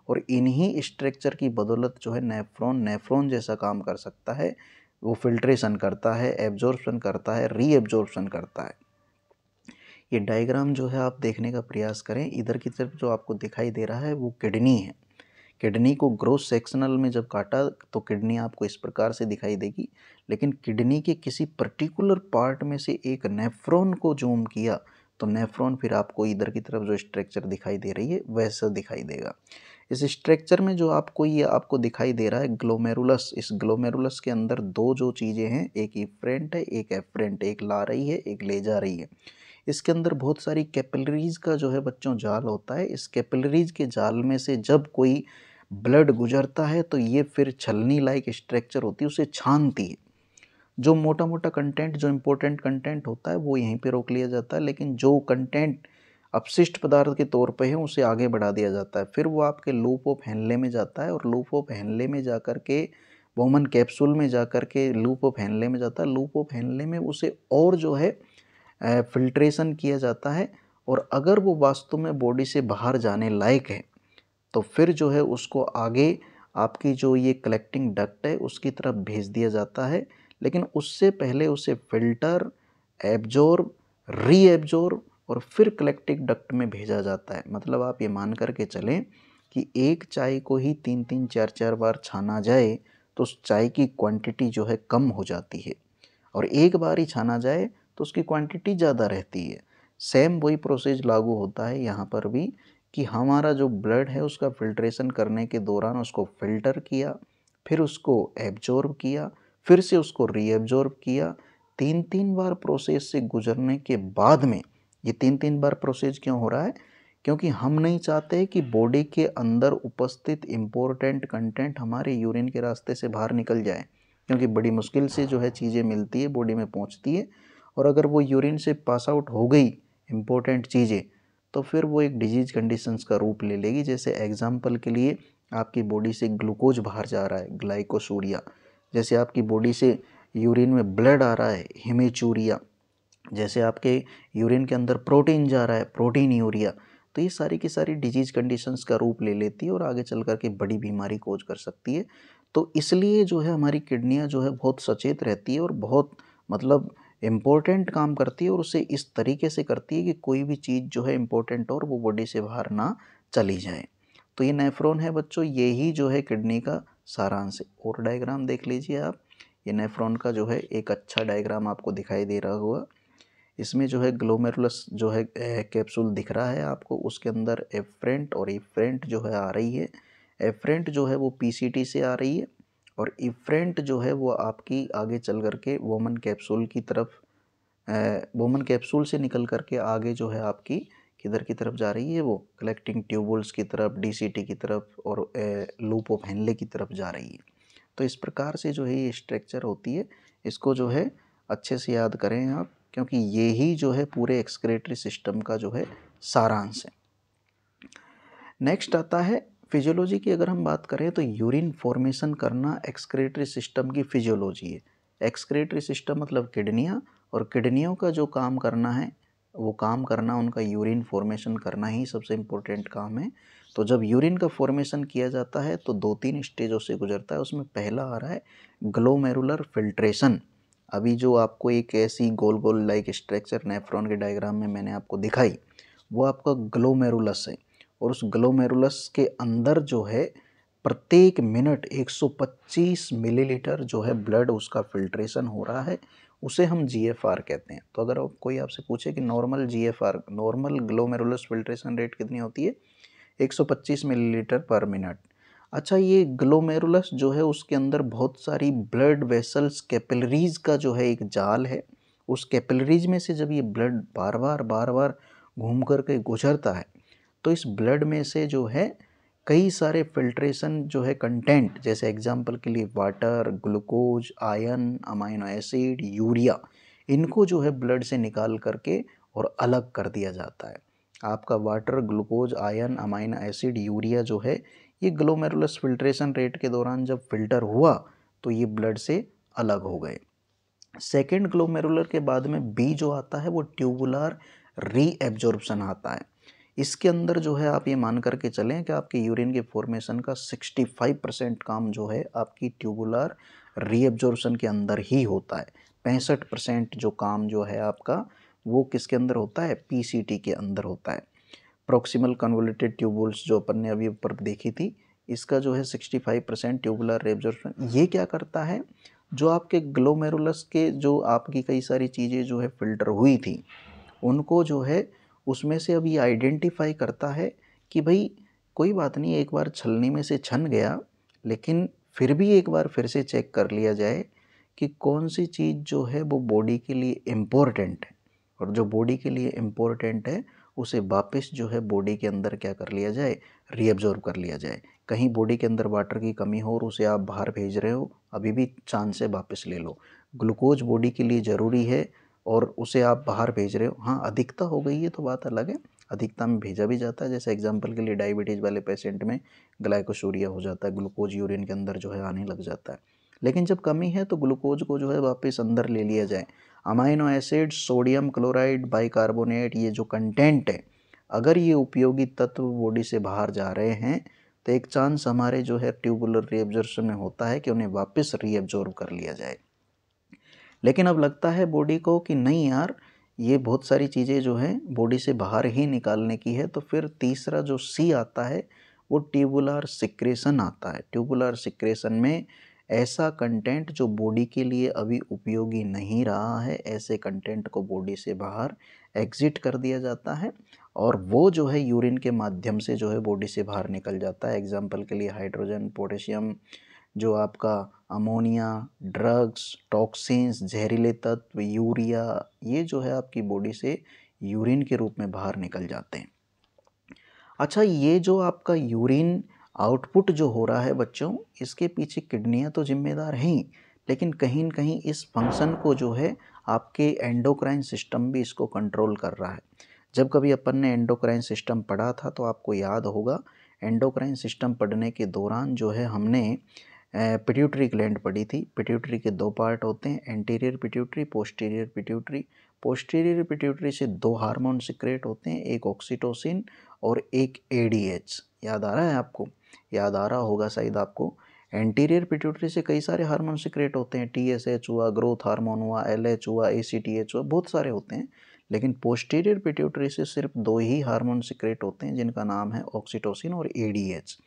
[SPEAKER 1] और इन्हीं स्ट्रक्चर की बदौलत जो है नेफ्रॉन जैसा काम कर सकता है। वो फिल्ट्रेशन करता है, एब्जॉर्प्शन करता है, रीएब्जॉर्प्शन करता है। ये डायग्राम जो है आप देखने का प्रयास करें, इधर की तरफ जो आपको दिखाई दे रहा है वो किडनी है। किडनी को ग्रोस सेक्शनल में जब काटा तो किडनी आपको इस प्रकार से दिखाई देगी, लेकिन किडनी के किसी पर्टिकुलर पार्ट में से एक नेफ्रॉन को जूम किया तो नेफ्रॉन फिर आपको इधर की तरफ जो स्ट्रक्चर दिखाई दे रही है वैसा दिखाई देगा। इस स्ट्रक्चर में जो आपको दिखाई दे रहा है ग्लोमेरुलस, इस ग्लोमेरुलस के अंदर 2 जो चीज़ें हैं, एक इफ्रेंट है, एक एफ्रेंट, एक ला रही है, एक ले जा रही है। इसके अंदर बहुत सारी कैपिलरीज का जो है बच्चों जाल होता है। इस कैपिलरीज के जाल में से जब कोई ब्लड गुजरता है तो ये फिर छलनी लाइक स्ट्रक्चर होती है, उसे छानती है। जो मोटा मोटा कंटेंट, जो इम्पोर्टेंट कंटेंट होता है वो यहीं पे रोक लिया जाता है, लेकिन जो कंटेंट अपशिष्ट पदार्थ के तौर पे है उसे आगे बढ़ा दिया जाता है। फिर वो आपके लूप ऑफ हेनले में जाता है और लूप ऑफ हेनले में जाकर के वोमन कैप्सूल में जाकर के लूप ऑफ हेनले में जाता है। लूप ऑफ हेनले में उसे और जो है फिल्ट्रेशन किया जाता है, और अगर वो वास्तव में बॉडी से बाहर जाने लायक है तो फिर जो है उसको आगे आपकी जो ये कलेक्टिंग डक्ट है उसकी तरफ भेज दिया जाता है। लेकिन उससे पहले उसे फिल्टर, एब्जॉर्ब, रीएब्जॉर्ब और फिर कलेक्टिंग डक्ट में भेजा जाता है। मतलब आप ये मान कर के चलें कि एक चाय को ही 3-3, 4-4 बार छाना जाए तो उस चाय की क्वांटिटी जो है कम हो जाती है, और एक बार ही छाना जाए तो उसकी क्वांटिटी ज़्यादा रहती है। सेम वही प्रोसेस लागू होता है यहाँ पर भी, कि हमारा जो ब्लड है उसका फिल्ट्रेशन करने के दौरान उसको फ़िल्टर किया, फिर उसको एब्जॉर्ब किया, फिर से उसको रीएब्जॉर्ब किया। 3-3 बार प्रोसेस से गुजरने के बाद में, ये 3-3 बार प्रोसेस क्यों हो रहा है? क्योंकि हम नहीं चाहते कि बॉडी के अंदर उपस्थित इम्पोर्टेंट कंटेंट हमारे यूरिन के रास्ते से बाहर निकल जाए, क्योंकि बड़ी मुश्किल से जो है चीज़ें मिलती है, बॉडी में पहुंचती है, और अगर वो यूरिन से पास आउट हो गई इम्पोर्टेंट चीज़ें तो फिर वो एक डिजीज कंडीशंस का रूप ले लेगी। जैसे एग्जाम्पल के लिए आपकी बॉडी से ग्लूकोज बाहर जा रहा है, ग्लाइकोसूरिया। जैसे आपकी बॉडी से यूरिन में ब्लड आ रहा है, हेमेचूरिया। जैसे आपके यूरिन के अंदर प्रोटीन जा रहा है, प्रोटीन यूरिया। तो ये सारी की सारी डिजीज कंडीशंस का रूप ले लेती है और आगे चल कर के बड़ी बीमारी कोज कर सकती है। तो इसलिए जो है हमारी किडनियाँ जो है बहुत सचेत रहती है और बहुत मतलब इम्पोर्टेंट काम करती है, और उसे इस तरीके से करती है कि कोई भी चीज़ जो है इम्पोर्टेंट और वो बॉडी से बाहर ना चली जाए। तो ये नेफ्रॉन है बच्चों, यही जो है किडनी का सारांश है। और डायग्राम देख लीजिए आप, ये नेफ्रॉन का जो है एक अच्छा डायग्राम आपको दिखाई दे रहा होगा। इसमें जो है ग्लोमेरुलस जो है कैप्सूल दिख रहा है आपको, उसके अंदर एफरेंट और इफरेंट जो है आ रही है। एफरेंट जो है वो पीसीटी से आ रही है, और इफरेंट जो है वो आपकी आगे चल करके वोमन कैप्सूल की तरफ, वोमन कैप्सूल से निकल करके आगे जो है आपकी किधर की तरफ जा रही है, वो कलेक्टिंग ट्यूबुल्स की तरफ, डीसीटी की तरफ और लूप ऑफ हेनले की तरफ जा रही है। तो इस प्रकार से जो है ये स्ट्रक्चर होती है, इसको जो है अच्छे से याद करें आप, क्योंकि ये ही जो है पूरे एक्सक्रेटरी सिस्टम का जो है सारांश है। नेक्स्ट आता है फिजियोलॉजी की। अगर हम बात करें तो यूरिन फॉर्मेशन करना एक्सक्रेटरी सिस्टम की फिजियोलॉजी है। एक्सक्रेटरी सिस्टम मतलब किडनियाँ, और किडनियों का जो काम करना है वो काम करना उनका यूरिन फॉर्मेशन करना ही सबसे इम्पोर्टेंट काम है। तो जब यूरिन का फॉर्मेशन किया जाता है तो 2-3 स्टेजों से गुजरता है। उसमें पहला आ रहा है ग्लोमेरुलर फिल्ट्रेशन। अभी जो आपको एक ऐसी गोल गोल लाइक स्ट्रक्चर नेफ्रॉन के डायग्राम में मैंने आपको दिखाई, वो आपका ग्लोमेरुलस है। और उस ग्लोमेरुलस के अंदर जो है प्रत्येक मिनट 125 मिलीलीटर जो है ब्लड उसका फिल्ट्रेशन हो रहा है, उसे हम जीएफआर कहते हैं। तो अगर कोई आपसे पूछे कि normal GFR, normal glomerulus filtration rate कितनी होती है, 125 मिलीलीटर पर मिनट। अच्छा, ये ग्लोमेरुलस जो है उसके अंदर बहुत सारी ब्लड वेसल्स, कैपिलरीज का जो है एक जाल है। उस कैपिलरीज में से जब ये ब्लड बार बार घूम कर के गुजरता है तो इस ब्लड में से जो है कई सारे फिल्ट्रेशन जो है कंटेंट, जैसे एग्जांपल के लिए water, glucose, iron, amino acid, urea, इनको जो है ब्लड से निकाल करके और अलग कर दिया जाता है। आपका water, glucose, iron, amino acid, urea जो है ये ग्लोमेरुलस फिल्ट्रेशन रेट के दौरान जब फिल्टर हुआ तो ये ब्लड से अलग हो गए। सेकेंड ग्लोमेरुलर के बाद में बी जो आता है वो ट्यूबुलर रीएब्जॉर्प्शन आता है। इसके अंदर जो है आप ये मान करके चलें कि आपके यूरिन के फॉर्मेशन का 65% काम जो है आपकी ट्यूबुलर रीएब्जॉर्प्शन के अंदर ही होता है। 65% जो काम जो है आपका वो किसके अंदर होता है, पीसीटी के अंदर होता है। प्रॉक्सिमल कन्वोल्यूटेड ट्यूबुल्स जो अपन ने अभी ऊपर देखी थी, इसका जो है 65% ट्यूबुलर रीएब्जॉर्प्शन। ये क्या करता है, जो आपके ग्लोमेरुलस के जो आपकी कई सारी चीज़ें जो है फिल्टर हुई थी उनको जो है उसमें से अभी आइडेंटिफाई करता है कि भाई कोई बात नहीं, एक बार छलनी में से छन गया, लेकिन फिर भी एक बार फिर से चेक कर लिया जाए कि कौन सी चीज़ जो है वो बॉडी के लिए इम्पोर्टेंट है, और जो बॉडी के लिए इम्पोर्टेंट है उसे वापस जो है बॉडी के अंदर क्या कर लिया जाए, रीअब्जॉर्ब कर लिया जाए। कहीं बॉडी के अंदर वाटर की कमी हो और उसे आप बाहर भेज रहे हो, अभी भी चांस से वापस ले लो। ग्लूकोज बॉडी के लिए ज़रूरी है और उसे आप बाहर भेज रहे हो। हाँ, अधिकता हो गई है तो बात अलग है, अधिकता में भेजा भी जाता है। जैसे एग्जांपल के लिए डायबिटीज़ वाले पेशेंट में ग्लाइकोसूरिया हो जाता है, ग्लूकोज यूरिन के अंदर जो है आने लग जाता है। लेकिन जब कमी है तो ग्लूकोज को जो है वापस अंदर ले लिया जाए। Amino acid, sodium chloride, bicarbonate, ये जो कंटेंट है, अगर ये उपयोगी तत्व बॉडी से बाहर जा रहे हैं तो एक चांस हमारे जो है ट्यूबुलर रीअब्जॉर्प्शन में होता है कि उन्हें वापस रीअब्जॉर्ब कर लिया जाए। लेकिन अब लगता है बॉडी को कि नहीं यार, ये बहुत सारी चीज़ें जो हैं बॉडी से बाहर ही निकालने की है, तो फिर तीसरा जो सी आता है वो ट्यूबुलर सिक्रेशन आता है। ट्यूबुलर सिक्रेशन में ऐसा कंटेंट जो बॉडी के लिए अभी उपयोगी नहीं रहा है, ऐसे कंटेंट को बॉडी से बाहर एग्जिट कर दिया जाता है और वो जो है यूरिन के माध्यम से जो है बॉडी से बाहर निकल जाता है। एग्जाम्पल के लिए हाइड्रोजन, पोटेशियम, जो आपका अमोनिया, ड्रग्स, टॉक्सिन्स, जहरीले तत्व, यूरिया, ये जो है आपकी बॉडी से यूरिन के रूप में बाहर निकल जाते हैं। अच्छा, ये जो आपका यूरिन आउटपुट जो हो रहा है बच्चों, इसके पीछे किडनियाँ तो जिम्मेदार हैं ही, लेकिन कहीं न कहीं इस फंक्शन को जो है आपके एंडोक्राइन सिस्टम भी इसको कंट्रोल कर रहा है। जब कभी अपन ने एंडोक्राइन सिस्टम पढ़ा था तो आपको याद होगा, एंडोक्राइन सिस्टम पढ़ने के दौरान जो है हमने पिट्यूटरी ग्लैंड पढ़ी थी। पिट्यूटरी के दो पार्ट होते हैं, anterior pituitary, posterior pituitary. Posterior pituitary से दो हार्मोन सिक्रेट होते हैं, एक ऑक्सीटोसिन और एक एडीएच। याद आ रहा है आपको? याद आ रहा होगा शायद आपको। एंटीरियर पिट्यूटरी से कई सारे हार्मोन सिक्रेट होते हैं, टीएसएच हुआ, ग्रोथ हार्मोन हुआ, एलएच हुआ, एसीटीएच हुआ, बहुत सारे होते हैं। लेकिन पोस्टीरियर पिट्यूटरी से सिर्फ दो ही हार्मोन सिक्रेट होते हैं जिनका नाम है ऑक्सीटोसिन और एडीएच।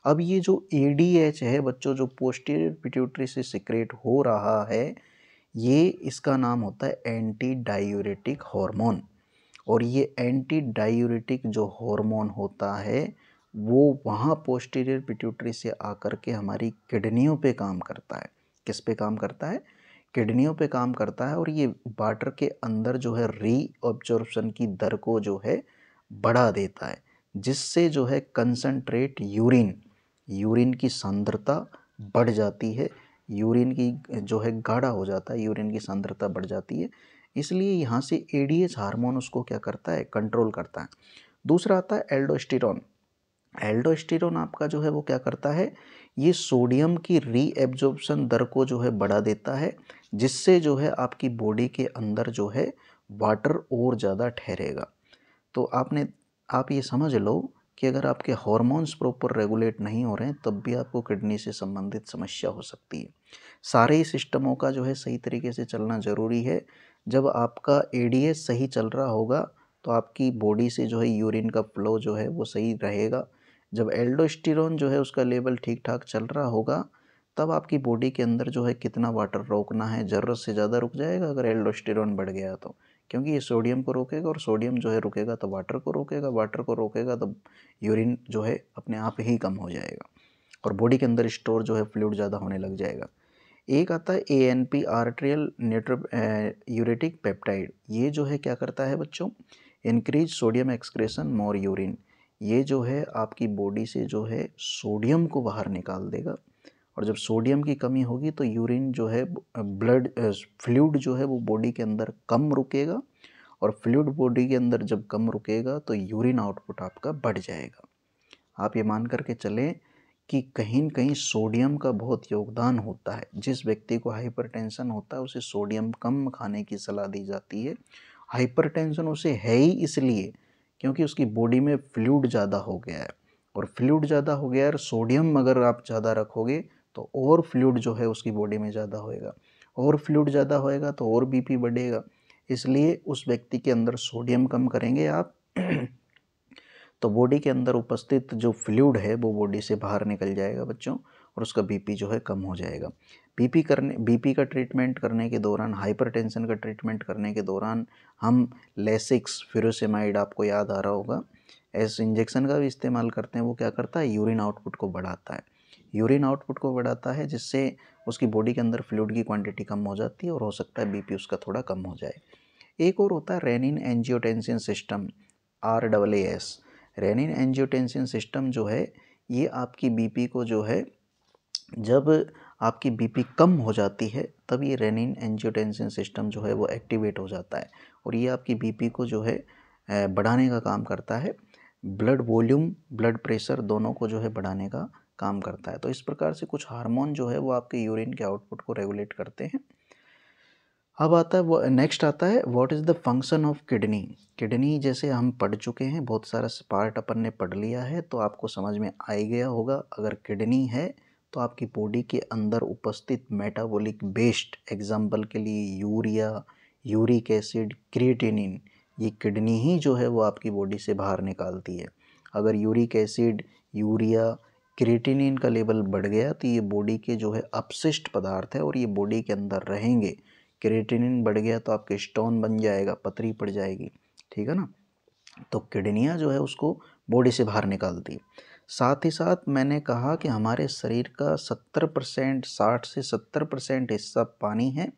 [SPEAKER 1] अब ये जो एडीएच है बच्चों, जो पोस्टीरियर पिट्यूटरी से सिक्रेट हो रहा है, ये इसका नाम होता है एंटी डायूरेटिक हार्मोन। और ये एंटी डायूरेटिक जो हार्मोन होता है वो वहाँ पोस्टीरियर पिट्यूटरी से आकर के हमारी किडनियों पे काम करता है। किस पे काम करता है? किडनियों पे काम करता है और ये वाटर के अंदर जो है रीअब्जॉर्प्शन की दर को जो है बढ़ा देता है, जिससे जो है कंसंट्रेट यूरिन की सांद्रता बढ़ जाती है, यूरिन की जो है गाढ़ा हो जाता है, यूरिन की सांद्रता बढ़ जाती है। इसलिए यहाँ से एडीएच हार्मोन उसको क्या करता है? कंट्रोल करता है। दूसरा आता है एल्डोस्टेरॉन। एल्डोस्टेरॉन आपका जो है वो क्या करता है? ये सोडियम की रीएब्जॉर्प्शन दर को जो है बढ़ा देता है, जिससे जो है आपकी बॉडी के अंदर जो है वाटर और ज़्यादा ठहरेगा। तो आप ये समझ लो कि अगर आपके हार्मोन्स प्रॉपर रेगुलेट नहीं हो रहे हैं तब भी आपको किडनी से संबंधित समस्या हो सकती है। सारे ही सिस्टमों का जो है सही तरीके से चलना ज़रूरी है। जब आपका एडीएच सही चल रहा होगा तो आपकी बॉडी से जो है यूरिन का फ्लो जो है वो सही रहेगा। जब एल्डोस्टेरॉन जो है उसका लेवल ठीक ठाक चल रहा होगा तब आपकी बॉडी के अंदर जो है कितना वाटर रोकना है, ज़रूरत से ज़्यादा रुक जाएगा अगर एल्डोस्टेरॉन बढ़ गया तो। क्योंकि ये सोडियम को रोकेगा और सोडियम जो है रुकेगा तो वाटर को रोकेगा, वाटर को रोकेगा तो यूरिन जो है अपने आप ही कम हो जाएगा और बॉडी के अंदर स्टोर जो है फ्लूइड ज़्यादा होने लग जाएगा। एक आता है एएनपी, आर्टेरियल यूरेटिक पेप्टाइड। ये जो है क्या करता है बच्चों? इंक्रीज सोडियम एक्सक्रेशन मोर यूरिन। ये जो है आपकी बॉडी से जो है सोडियम को बाहर निकाल देगा और जब सोडियम की कमी होगी तो यूरिन जो है ब्लड फ्लूइड जो है वो बॉडी के अंदर कम रुकेगा और फ्लूइड बॉडी के अंदर जब कम रुकेगा तो यूरिन आउटपुट आपका बढ़ जाएगा। आप ये मान करके चलें कि कहीं न कहीं सोडियम का बहुत योगदान होता है। जिस व्यक्ति को हाइपरटेंशन होता है उसे सोडियम कम खाने की सलाह दी जाती है। हाइपरटेंशन उसे है ही इसलिए क्योंकि उसकी बॉडी में फ्लूइड ज़्यादा हो गया है और फ्लूइड ज़्यादा हो गया है और सोडियम अगर आप ज़्यादा रखोगे तो और फ्लूइड जो है उसकी बॉडी में ज़्यादा होएगा और फ्लूइड ज़्यादा होएगा तो और बीपी बढ़ेगा। इसलिए उस व्यक्ति के अंदर सोडियम कम करेंगे आप तो बॉडी के अंदर उपस्थित जो फ्लूइड है वो बॉडी से बाहर निकल जाएगा बच्चों और उसका बीपी जो है कम हो जाएगा। बीपी का ट्रीटमेंट करने के दौरान, हाइपरटेंशन का ट्रीटमेंट करने के दौरान हम लेसिक्स, फ्यूरोसेमाइड, आपको याद आ रहा होगा, इस इंजेक्शन का भी इस्तेमाल करते हैं। वो क्या करता है? यूरिन आउटपुट को बढ़ाता है। यूरिन आउटपुट को बढ़ाता है जिससे उसकी बॉडी के अंदर फ्लूइड की क्वांटिटी कम हो जाती है और हो सकता है बीपी उसका थोड़ा कम हो जाए। एक और होता है renin angiotensin system. RAAS। Renin angiotensin system जो है ये आपकी बीपी को जो है, जब आपकी बीपी कम हो जाती है तब ये रेनिन एंजियोटेंसिन सिस्टम जो है वो एक्टिवेट हो जाता है और ये आपकी बीपी को जो है बढ़ाने का काम करता है। ब्लड वॉल्यूम, ब्लड प्रेशर दोनों को जो है बढ़ाने का काम करता है। तो इस प्रकार से कुछ हार्मोन जो है वो आपके यूरिन के आउटपुट को रेगुलेट करते हैं। अब आता है वो नेक्स्ट आता है what is the function of kidney. Kidney जैसे हम पढ़ चुके हैं, बहुत सारा पार्ट अपन ने पढ़ लिया है तो आपको समझ में आ ही गया होगा। अगर किडनी है तो आपकी बॉडी के अंदर उपस्थित मेटाबॉलिक वेस्ट, एग्जाम्पल के लिए यूरिया, यूरिक एसिड, क्रिएटिनिन, ये किडनी ही जो है वो आपकी बॉडी से बाहर निकालती है। अगर यूरिक एसिड, यूरिया, क्रिएटिनिन का लेवल बढ़ गया तो ये बॉडी के जो है अपशिष्ट पदार्थ है और ये बॉडी के अंदर रहेंगे। क्रिएटिनिन बढ़ गया तो आपके स्टोन बन जाएगा, पथरी पड़ जाएगी, ठीक है ना। तो किडनियाँ जो है उसको बॉडी से बाहर निकालती है। साथ ही साथ मैंने कहा कि हमारे शरीर का 70%, 60 से 70% हिस्सा पानी है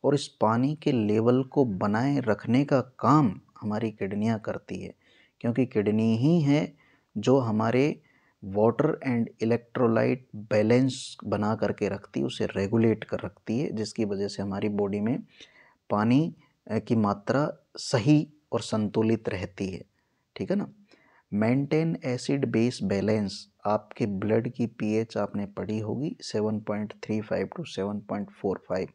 [SPEAKER 1] और इस पानी के लेवल को बनाए रखने का काम हमारी किडनियाँ करती है, क्योंकि किडनी ही है जो हमारे वाटर एंड इलेक्ट्रोलाइट बैलेंस बना करके रखती है, उसे रेगुलेट कर रखती है, जिसकी वजह से हमारी बॉडी में पानी की मात्रा सही और संतुलित रहती है, ठीक है ना। मेंटेन एसिड बेस बैलेंस, आपके ब्लड की पीएच आपने पढ़ी होगी 7.35 टू 7.45।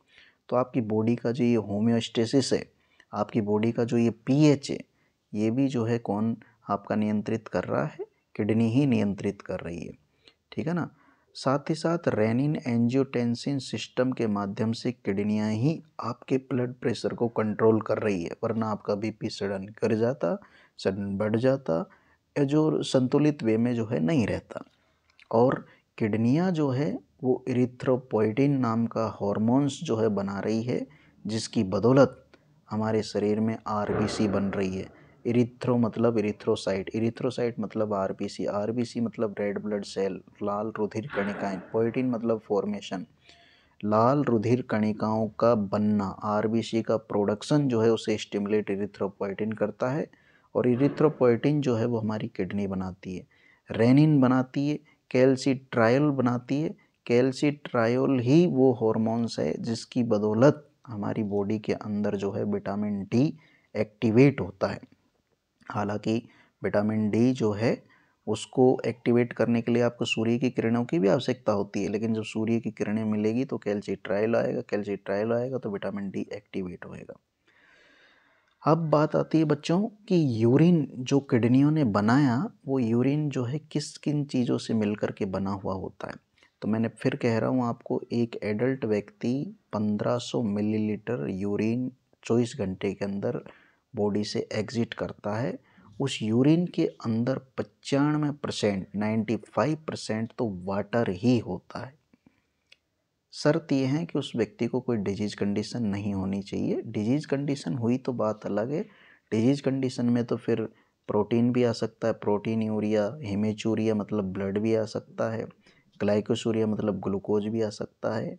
[SPEAKER 1] तो आपकी बॉडी का जो ये होम्योस्टेसिस है, आपकी बॉडी का जो ये पीएच है, ये भी जो है कौन आपका नियंत्रित कर रहा है? किडनी ही नियंत्रित कर रही है, ठीक है ना। साथ ही साथ रेनिन एंजियोटेंसिन सिस्टम के माध्यम से किडनियाँ ही आपके ब्लड प्रेशर को कंट्रोल कर रही है, वरना आपका बीपी सडन गिर जाता, सडन बढ़ जाता, जो संतुलित वे में जो है नहीं रहता। और किडनियाँ जो है वो इरिथ्रोपोइटिन नाम का हॉर्मोन्स जो है बना रही है, जिसकी बदौलत हमारे शरीर में आरबीसी बन रही है। इरिथ्रो मतलब इरिथ्रोसाइट, इरिथ्रोसाइट मतलब आरबीसी, आरबीसी मतलब रेड ब्लड सेल, लाल रुधिर कणिकाएं, पोइटिन मतलब फॉर्मेशन, लाल रुधिर कणिकाओं का बनना, आरबीसी का प्रोडक्शन जो है उसे स्टिमुलेट इरिथ्रोपोइटिन करता है और इरिथ्रोपोइटिन जो है वो हमारी किडनी बनाती है। रेनिन बनाती है, कैल्सिट्रायोल बनाती है। कैल्सिट्रायोल ही वो हॉर्मोन्स है जिसकी बदौलत हमारी बॉडी के अंदर जो है विटामिन डी एक्टिवेट होता है। हालांकि विटामिन डी जो है उसको एक्टिवेट करने के लिए आपको सूर्य की किरणों की भी आवश्यकता होती है, लेकिन जब सूर्य की किरणें मिलेगी तो कैल्सिट्रायल आएगा, कैल्सिट्रायल आएगा तो विटामिन डी एक्टिवेट होएगा। अब बात आती है बच्चों कि यूरिन जो किडनियों ने बनाया, वो यूरिन जो है किस किन चीज़ों से मिलकर के बना हुआ होता है। तो मैंने फिर कह रहा हूँ आपको, एक एडल्ट व्यक्ति 1500 मिलीलीटर यूरिन 24 घंटे के अंदर बॉडी से एग्जिट करता है। उस यूरिन के अंदर 95%, 95% तो वाटर ही होता है। शर्त यह है कि उस व्यक्ति को कोई डिजीज कंडीशन नहीं होनी चाहिए। डिजीज कंडीशन हुई तो बात अलग है। डिजीज कंडीशन में तो फिर प्रोटीन भी आ सकता है, प्रोटीन यूरिया, हेमेचूरिया मतलब ब्लड भी आ सकता है, ग्लाइकोसूरिया मतलब ग्लूकोज भी आ सकता है,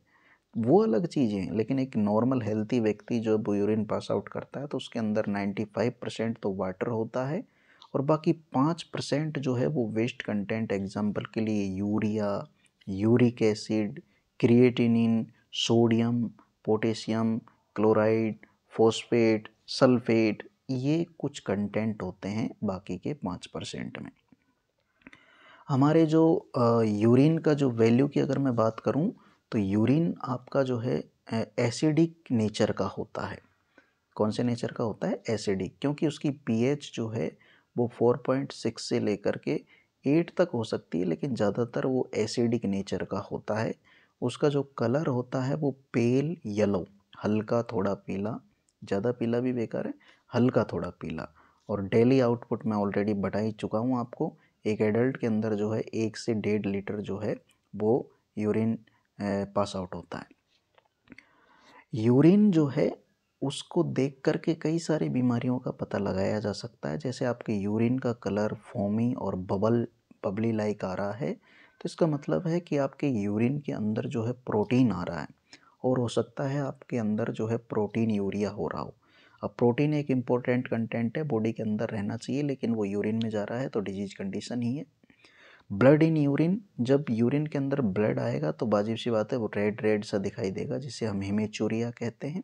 [SPEAKER 1] वो अलग चीज़ें हैं। लेकिन एक नॉर्मल हेल्थी व्यक्ति जब यूरिन पास आउट करता है तो उसके अंदर 95% तो वाटर होता है और बाकी 5% जो है वो वेस्ट कंटेंट, एग्जाम्पल के लिए urea, uric acid, creatinine, sodium, potassium, chloride, phosphate, sulphate, ये कुछ कंटेंट होते हैं बाकी के 5% में। हमारे जो यूरिन का जो वैल्यू की अगर मैं बात करूं तो यूरिन आपका जो है एसिडिक नेचर का होता है। कौन से नेचर का होता है? एसिडिक, क्योंकि उसकी पीएच जो है वो 4.6 से लेकर के 8 तक हो सकती है, लेकिन ज़्यादातर वो एसिडिक नेचर का होता है। उसका जो कलर होता है वो पेल येलो, हल्का थोड़ा पीला, ज़्यादा पीला भी बेकार है, हल्का थोड़ा पीला। और डेली आउटपुट मैं ऑलरेडी बता ही चुका हूँ आपको, एक एडल्ट के अंदर जो है 1 से 1.5 लीटर जो है वो यूरिन पास आउट होता है। यूरिन जो है उसको देख करके कई सारी बीमारियों का पता लगाया जा सकता है। जैसे आपके यूरिन का कलर फोमी और बबली लाइक आ रहा है तो इसका मतलब है कि आपके यूरिन के अंदर जो है प्रोटीन आ रहा है और हो सकता है आपके अंदर जो है प्रोटीन यूरिया हो रहा हो। अब प्रोटीन एक इम्पोर्टेंट कंटेंट है, बॉडी के अंदर रहना चाहिए, लेकिन वो यूरिन में जा रहा है तो डिजीज कंडीशन ही है। ब्लड इन यूरिन, जब यूरिन के अंदर ब्लड आएगा तो वाजिब सी बात है वो रेड रेड सा दिखाई देगा, जिसे हम हेमेचूरिया कहते हैं।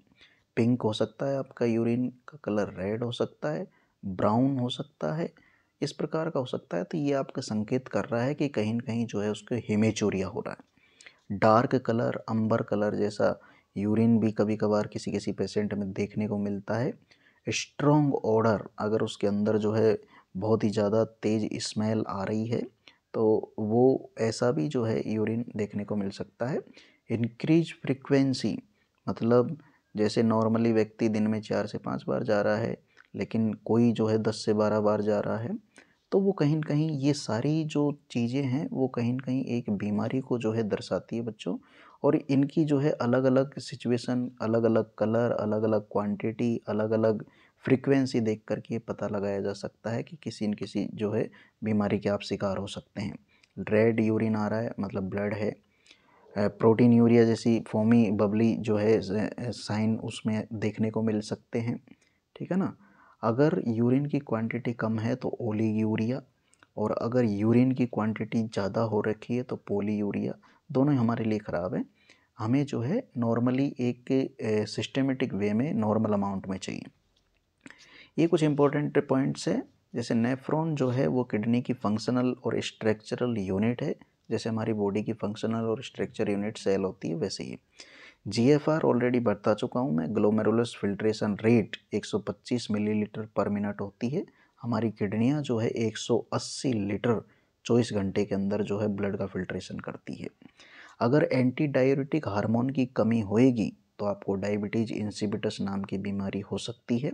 [SPEAKER 1] पिंक हो सकता है आपका यूरिन का कलर, रेड हो सकता है, ब्राउन हो सकता है, इस प्रकार का हो सकता है। तो ये आपका संकेत कर रहा है कि कहीं न कहीं जो है उसको हेमेचूरिया हो रहा है। डार्क कलर, अंबर कलर जैसा यूरिन भी कभी कभार किसी किसी पेशेंट में देखने को मिलता है। स्ट्रॉन्ग ऑडर, अगर उसके अंदर जो है बहुत ही ज़्यादा तेज़ स्मेल आ रही है तो वो ऐसा भी जो है यूरिन देखने को मिल सकता है। इंक्रीज फ्रीक्वेंसी, मतलब जैसे नॉर्मली व्यक्ति दिन में 4 से 5 बार जा रहा है, लेकिन कोई जो है 10 से 12 बार जा रहा है, तो वो कहीं न कहीं ये सारी जो चीज़ें हैं वो कहीं न कहीं एक बीमारी को जो है दर्शाती है बच्चों। और इनकी जो है अलग-अलग सिचुएशन, अलग-अलग कलर, अलग-अलग क्वांटिटी, अलग-अलग फ्रीक्वेंसी देख कर के पता लगाया जा सकता है कि किसी न किसी जो है बीमारी के आप शिकार हो सकते हैं। रेड यूरिन आ रहा है मतलब ब्लड है। प्रोटीन यूरिया जैसी फोमी बबली जो है साइन उसमें देखने को मिल सकते हैं, ठीक है ना। अगर यूरिन की क्वांटिटी कम है तो ओली यूरिया, और अगर यूरिन की क्वांटिटी ज़्यादा हो रखी है तो पोली यूरिया। दोनों ही हमारे लिए ख़राब है। हमें जो है नॉर्मली एक सिस्टमेटिक वे में नॉर्मल अमाउंट में चाहिए। ये कुछ इंपॉर्टेंट पॉइंट्स है। जैसे नेफ्रॉन जो है वो किडनी की फंक्शनल और स्ट्रक्चरल यूनिट है। जैसे हमारी बॉडी की फंक्शनल और स्ट्रक्चर यूनिट सेल होती है वैसे ही। जीएफआर ऑलरेडी बता चुका हूँ मैं। ग्लोमेरुलस फिल्ट्रेशन रेट 125 मिलीलीटर पर मिनट होती है। हमारी किडनियाँ जो है 180 लीटर 24 घंटे के अंदर जो है ब्लड का फिल्ट्रेशन करती है। अगर एंटी डाययूरेटिक हार्मोन की कमी होएगी तो आपको डायबिटीज इंसिपिटस नाम की बीमारी हो सकती है।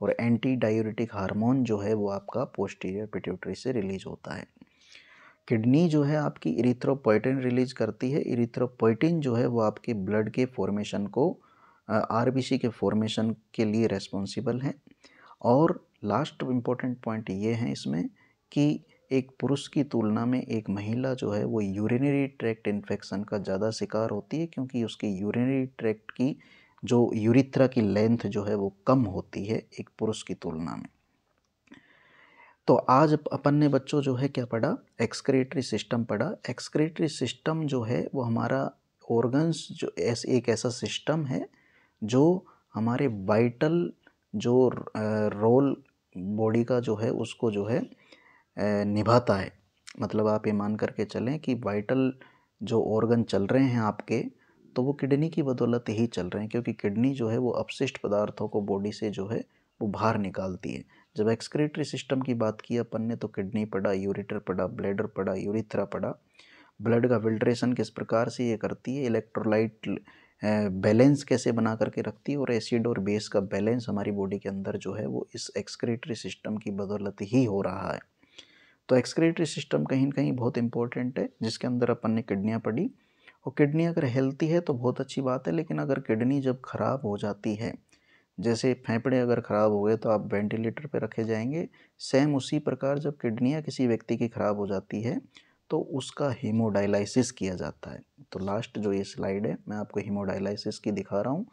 [SPEAKER 1] और एंटी डाययूरेटिक हार्मोन जो है वो आपका पोस्टीरियर पिट्यूटरी से रिलीज होता है। किडनी जो है आपकी इरिथ्रोपोइटिन रिलीज करती है। इरिथ्रोपोइटिन जो है वो आपके ब्लड के फॉर्मेशन को, आरबीसी के फॉर्मेशन के लिए रेस्पॉन्सिबल है। और लास्ट इम्पोर्टेंट पॉइंट ये है इसमें कि एक पुरुष की तुलना में एक महिला जो है वो यूरिनरी ट्रैक्ट इन्फेक्शन का ज़्यादा शिकार होती है, क्योंकि उसकी यूरिनरी ट्रैक्ट की जो यूरिथ्रा की लेंथ जो है वो कम होती है एक पुरुष की तुलना में। तो आज अपन ने बच्चों जो है क्या पढ़ा, एक्सक्रीटरी सिस्टम पढ़ा। एक्सक्रीटरी सिस्टम जो है वो हमारा ऑर्गन्स जो एक ऐसा सिस्टम है जो हमारे वाइटल जो रोल बॉडी का जो है उसको जो है निभाता है। मतलब आप ये मान करके चलें कि वाइटल जो ऑर्गन चल रहे हैं आपके, तो वो किडनी की बदौलत ही चल रहे हैं, क्योंकि किडनी जो है वो अपशिष्ट पदार्थों को बॉडी से जो है वो बाहर निकालती है। जब एक्सक्रीटरी सिस्टम की बात की अपन ने तो किडनी पढ़ा, यूरेटर पढ़ा, ब्लैडर पढ़ा, यूरिथ्रा पढ़ा। ब्लड का फिल्ट्रेशन किस प्रकार से ये करती है, इलेक्ट्रोलाइट बैलेंस कैसे बना करके रखती है, और एसिड और बेस का बैलेंस हमारी बॉडी के अंदर जो है वो इस एक्सक्रीटरी सिस्टम की बदौलत ही हो रहा है। तो एक्सक्रीटरी सिस्टम कहीं न कहीं बहुत इंपॉर्टेंट है, जिसके अंदर अपन ने किडनियाँ पढ़ी। और किडनी अगर हेल्थी है तो बहुत अच्छी बात है, लेकिन अगर किडनी जब खराब हो जाती है, जैसे फेफड़े अगर ख़राब हो गए तो आप वेंटिलेटर पे रखे जाएंगे, सेम उसी प्रकार जब किडनियाँ किसी व्यक्ति की ख़राब हो जाती है तो उसका हीमोडायलाइसिस किया जाता है। तो लास्ट जो ये स्लाइड है मैं आपको हीमोडायलाइसिस की दिखा रहा हूँ।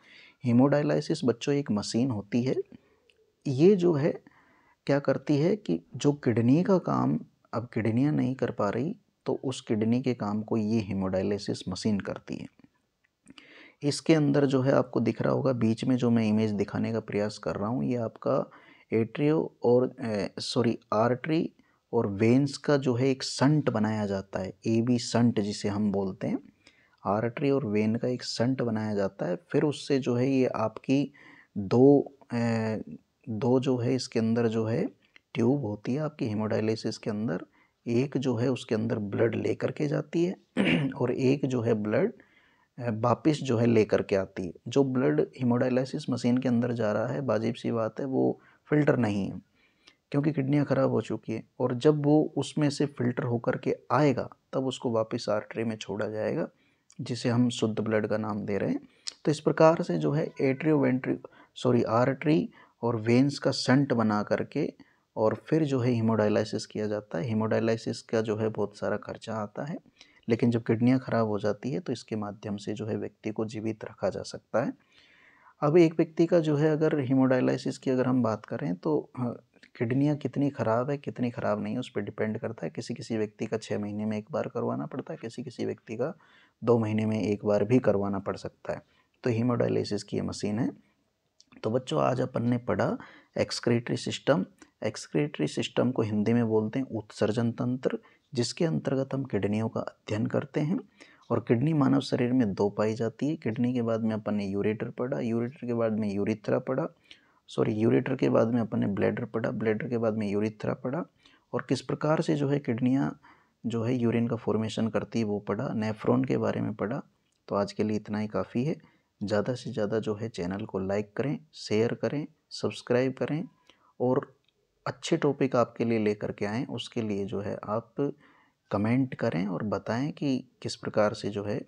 [SPEAKER 1] हीमोडायलाइसिस बच्चों एक मशीन होती है। ये जो है क्या करती है कि जो किडनी का काम अब किडनियाँ नहीं कर पा रही, तो उस किडनी के काम को ये हीमोडायलिसिस मशीन करती है। इसके अंदर जो है आपको दिख रहा होगा बीच में जो मैं इमेज दिखाने का प्रयास कर रहा हूँ, ये आपका एट्रियो और आर्टरी और वेन्स का जो है एक संट बनाया जाता है, एबी संट जिसे हम बोलते हैं। आर्टरी और वेन का एक संट बनाया जाता है। फिर उससे जो है ये आपकी दो जो है इसके अंदर जो है ट्यूब होती है आपकी हीमोडायलिसिस के अंदर। एक जो है उसके अंदर ब्लड ले करके जाती है और एक जो है ब्लड वापिस जो है लेकर के आती है। जो ब्लड हीमोडायलिसिस मशीन के अंदर जा रहा है, वाजिब सी बात है वो फ़िल्टर नहीं है, क्योंकि किडनियाँ ख़राब हो चुकी हैं। और जब वो उसमें से फ़िल्टर होकर के आएगा तब उसको वापस आर्टरी में छोड़ा जाएगा, जिसे हम शुद्ध ब्लड का नाम दे रहे हैं। तो इस प्रकार से जो है आर्टरी और वेन्स का शंट बना करके और फिर जो है हीमोडायलिसिस किया जाता है। हीमोडायलिसिस का जो है बहुत सारा खर्चा आता है, लेकिन जब किडनियाँ ख़राब हो जाती है तो इसके माध्यम से जो है व्यक्ति को जीवित रखा जा सकता है। अब एक व्यक्ति का जो है अगर हीमोडायलिसिस की अगर हम बात करें तो किडनियाँ कितनी ख़राब है कितनी ख़राब नहीं है उस पे डिपेंड करता है। किसी-किसी व्यक्ति का 6 महीने में 1 बार करवाना पड़ता है, किसी-किसी व्यक्ति का 2 महीने में 1 बार भी करवाना पड़ सकता है। तो हीमोडायलिसिस की ये मशीन है। तो बच्चों आज अपन ने पढ़ा एक्सक्रीटरी सिस्टम। एक्सक्रीटरी सिस्टम को हिंदी में बोलते हैं उत्सर्जन तंत्र, जिसके अंतर्गत हम किडनियों का अध्ययन करते हैं। और किडनी मानव शरीर में 2 पाई जाती है। किडनी के बाद में अपन ने यूरेटर पढ़ा, यूरेटर के बाद में यूरिथ्रा पढ़ा, यूरेटर के बाद में अपन ने ब्लैडर पढ़ा, ब्लैडर के बाद में यूरिथ्रा पढ़ा। और किस प्रकार से जो है किडनियाँ जो है यूरिन का फॉर्मेशन करती है वो पढ़ा, नेफ्रॉन के बारे में पढ़ा। तो आज के लिए इतना ही काफ़ी है। ज़्यादा से ज़्यादा जो है चैनल को लाइक करें, शेयर करें, सब्सक्राइब करें और अच्छे टॉपिक आपके लिए लेकर के आएँ। उसके लिए जो है आप कमेंट करें और बताएं कि किस प्रकार से जो है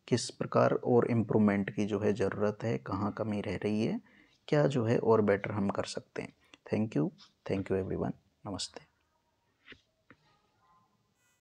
[SPEAKER 1] किस प्रकार और इम्प्रूवमेंट की जो है ज़रूरत है, कहाँ कमी रह रही है, क्या जो है और बेटर हम कर सकते हैं। Thank you everyone. नमस्ते।